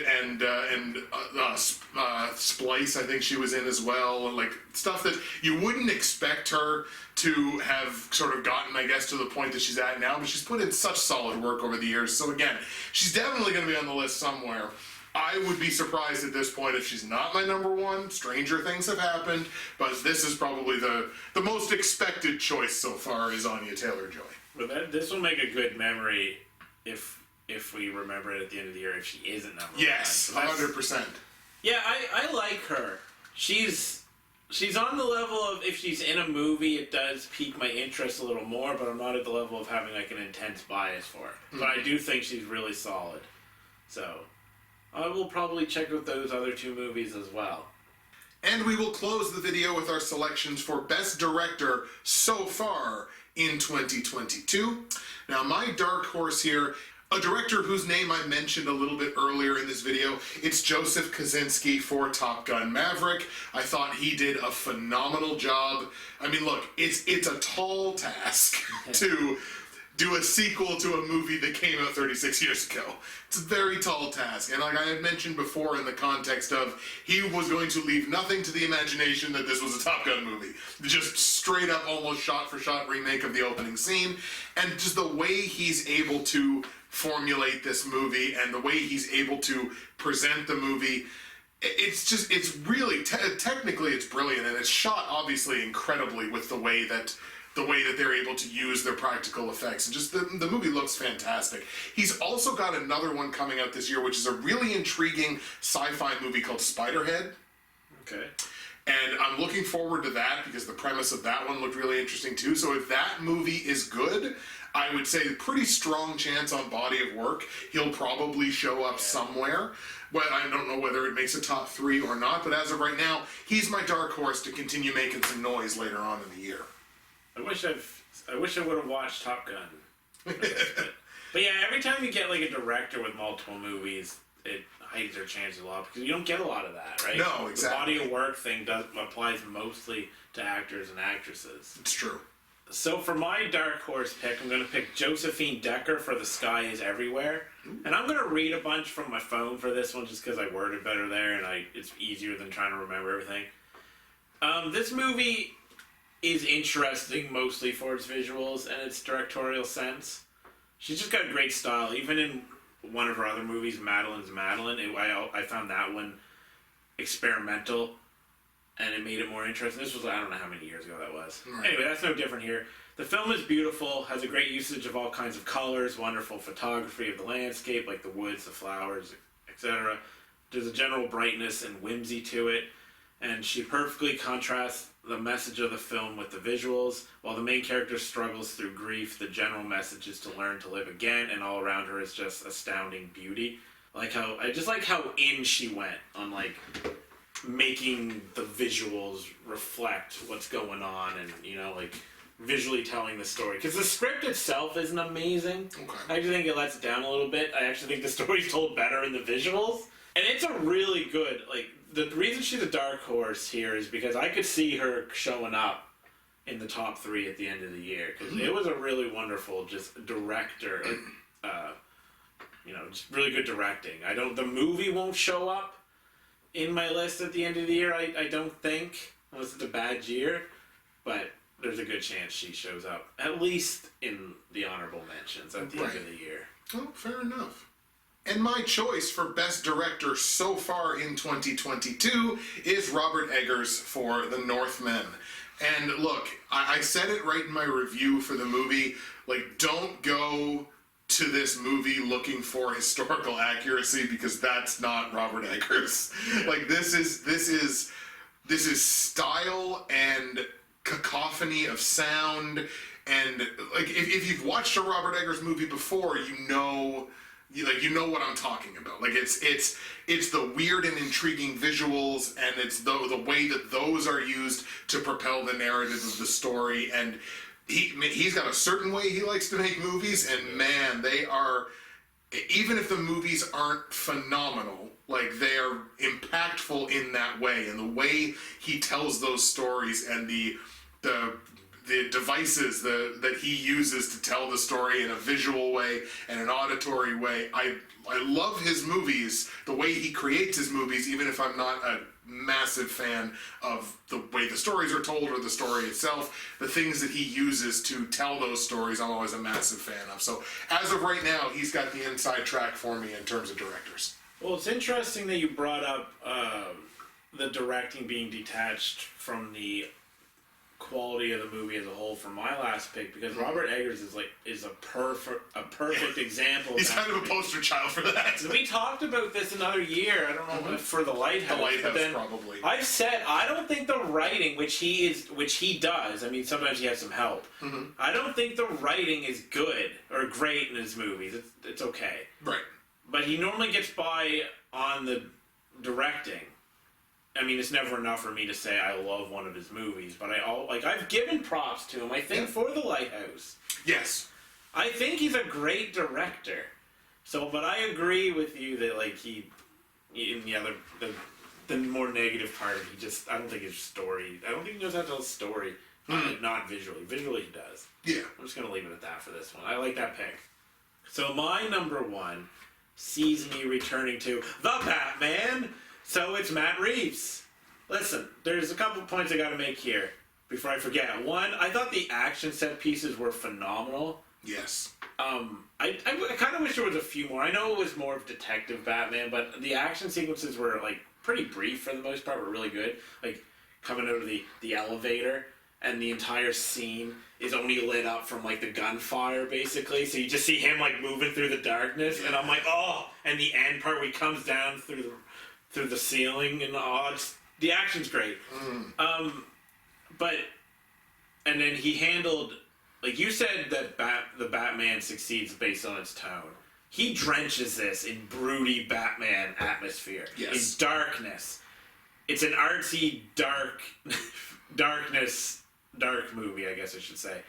Splice, I think she was in as well, and like stuff that you wouldn't expect her to have sort of gotten, I guess, to the point that she's at now, but she's put in such solid work over the years. So again, she's definitely going to be on the list somewhere. I would be surprised at this point if she's not my number one. Stranger things have happened, but this is probably the most expected choice so far is Anya Taylor-Joy. But this will make a good memory if we remember it at the end of the year if she isn't number one. Yes, 100%. Yeah, I like her. She's on the level of, if she's in a movie, it does pique my interest a little more, but I'm not at the level of having like an intense bias for it. But I do think she's really solid. So I will probably check out those other 2 movies as well. And we will close the video with our selections for Best Director so far in 2022. Now, my dark horse here, a director whose name I mentioned a little bit earlier in this video, it's Joseph Kosinski for Top Gun Maverick. I thought he did a phenomenal job. I mean, look, it's a tall task to do a sequel to a movie that came out 36 years ago. It's a very tall task. And like I had mentioned before in the context of, he was going to leave nothing to the imagination that this was a Top Gun movie. Just straight up almost shot for shot remake of the opening scene. And just the way he's able to formulate this movie and the way he's able to present the movie, it's really, technically it's brilliant, and it's shot obviously incredibly with the way that they're able to use their practical effects, and just the movie looks fantastic. He's also got another one coming out this year, which is a really intriguing sci-fi movie called Spiderhead. Okay. And I'm looking forward to that because the premise of that one looked really interesting too. So if that movie is good, I would say pretty strong chance on body of work. He'll probably show up somewhere. Well, I don't know whether it makes a top 3 or not, but as of right now, he's my dark horse to continue making some noise later on in the year. I wish I would have watched Top Gun. But yeah, every time you get like a director with multiple movies, it heights their chances a lot because you don't get a lot of that, right? No, exactly. The body of work thing applies mostly to actors and actresses. It's true. So for my dark horse pick, I'm going to pick Josephine Decker for The Sky Is Everywhere. Ooh. And I'm going to read a bunch from my phone for this one just because I worded better there and it's easier than trying to remember everything. This movie is interesting mostly for its visuals and its directorial sense. She's just got great style. Even in one of her other movies, Madeline's Madeline, I found that one experimental and it made it more interesting. This was, I don't know how many years ago that was. Right. Anyway, that's no different here. The film is beautiful, has a great usage of all kinds of colors, wonderful photography of the landscape, like the woods, the flowers, etc. There's a general brightness and whimsy to it, and she perfectly contrasts the message of the film with the visuals. While the main character struggles through grief, the general message is to learn to live again, and all around her is just astounding beauty. I just like how in she went on like making the visuals reflect what's going on, and like visually telling the story, because the script itself isn't amazing. I actually think it lets it down a little bit. I actually think the story's told better in the visuals, and it's a really good, like, the reason she's a dark horse here is because I could see her showing up in the top 3 at the end of the year, because it was a really wonderful just director, just really good directing. The movie won't show up in my list at the end of the year, I don't think, unless it's a bad year, but there's a good chance she shows up, at least in the honorable mentions at the end of the year. Oh, fair enough. And my choice for Best Director so far in 2022 is Robert Eggers for The Northman. And look, I said it right in my review for the movie, like, don't go to this movie looking for historical accuracy, because that's not Robert Eggers. Like, this is style and cacophony of sound, and like if you've watched a Robert Eggers movie before, you know what I'm talking about. Like, it's the weird and intriguing visuals, and it's the way that those are used to propel the narrative of the story. And he's got a certain way he likes to make movies, and man, they are, even if the movies aren't phenomenal, like, they are impactful in that way. And the way he tells those stories, and the devices that he uses to tell the story in a visual way and an auditory way. I love his movies, the way he creates his movies, even if I'm not a massive fan of the way the stories are told or the story itself. The things that he uses to tell those stories, I'm always a massive fan of. So as of right now, he's got the inside track for me in terms of directors. Well, it's interesting that you brought up the directing being detached from the quality of the movie as a whole for my last pick, because Robert Eggers is a perfect example. He's kind of a poster child for that. We talked about this another year. I don't know if for The Lighthouse. The Lighthouse, but then probably. I've said I don't think the writing, which he does. I mean, sometimes he has some help. I don't think the writing is good or great in his movies. It's okay. Right. But he normally gets by on the directing. I mean, it's never enough for me to say I love one of his movies, but I've given props to him. I think for The Lighthouse. Yes. I think he's a great director. So, but I agree with you that, like, the more negative part of it, I don't think his story, I don't think he knows how to tell a story. Not visually. Visually he does. Yeah. I'm just going to leave it at that for this one. I like that pick. So my number one sees me returning to The Batman. So it's Matt Reeves. Listen, there's a couple points I got to make here before I forget. One, I thought the action set pieces were phenomenal. Yes. I kind of wish there was a few more. I know it was more of Detective Batman, but the action sequences were, like, pretty brief for the most part, but really good. Like, coming out of the elevator, and the entire scene is only lit up from, like, the gunfire, basically. So you just see him, like, moving through the darkness, and I'm like, oh! And the end part where he comes down through the ceiling, and the action's great. And then he handled, like you said, that the Batman succeeds based on its tone. He drenches this in broody Batman atmosphere. Yes. In darkness. It's an artsy, dark movie, I guess I should say.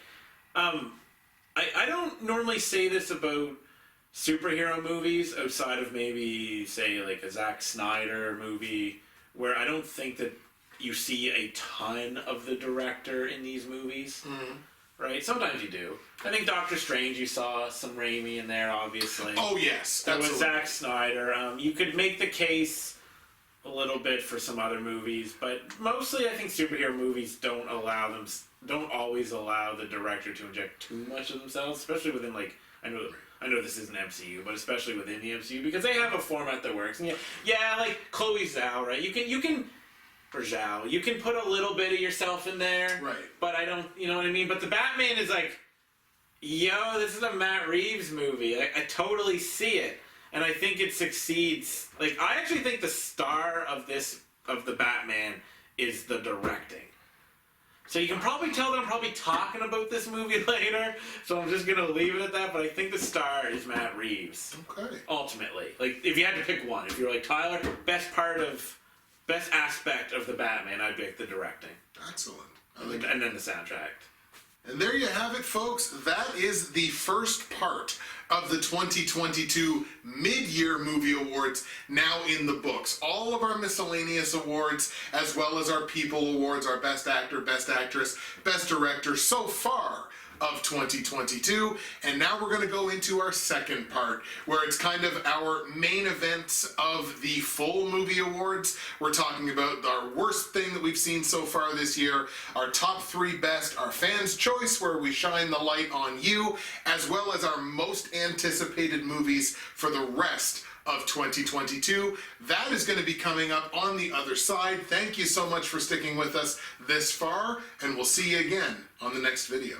I don't normally say this about superhero movies outside of maybe, say, like a Zack Snyder movie, where I don't think that you see a ton of the director in these movies. Right? Sometimes you do. I think Doctor Strange, you saw some Raimi in there, obviously. Oh, yes. There was Zack Snyder. You could make the case a little bit for some other movies, but mostly I think superhero movies don't always allow the director to inject too much of themselves, especially within, like, I know this isn't MCU, but especially within the MCU, because they have a format that works. And yeah, like Chloe Zhao, right? You can put a little bit of yourself in there, right? But I don't, you know what I mean? But the Batman is like, yo, this is a Matt Reeves movie. I totally see it, and I think it succeeds. Like, I actually think the star of the Batman is the directing. So you can probably tell that I'm probably talking about this movie later, so I'm just going to leave it at that, but I think the star is Matt Reeves. Okay. Ultimately. Like, if you had to pick one, if you're like, Tyler, best aspect of the Batman, I'd pick the directing. Excellent. And then the soundtrack. And there you have it, folks. That is the first part of the 2022 Mid-Year Movie Awards now in the books. All of our miscellaneous awards, as well as our People Awards, our Best Actor, Best Actress, Best Director, so far of 2022. And now we're going to go into our second part, where it's kind of our main events of the full movie awards. We're talking about our worst thing that we've seen so far this year, our top 3 best, our fans' choice, where we shine the light on you, as well as our most anticipated movies for the rest of 2022. That is going to be coming up on the other side. Thank you so much for sticking with us this far, and we'll see you again on the next video.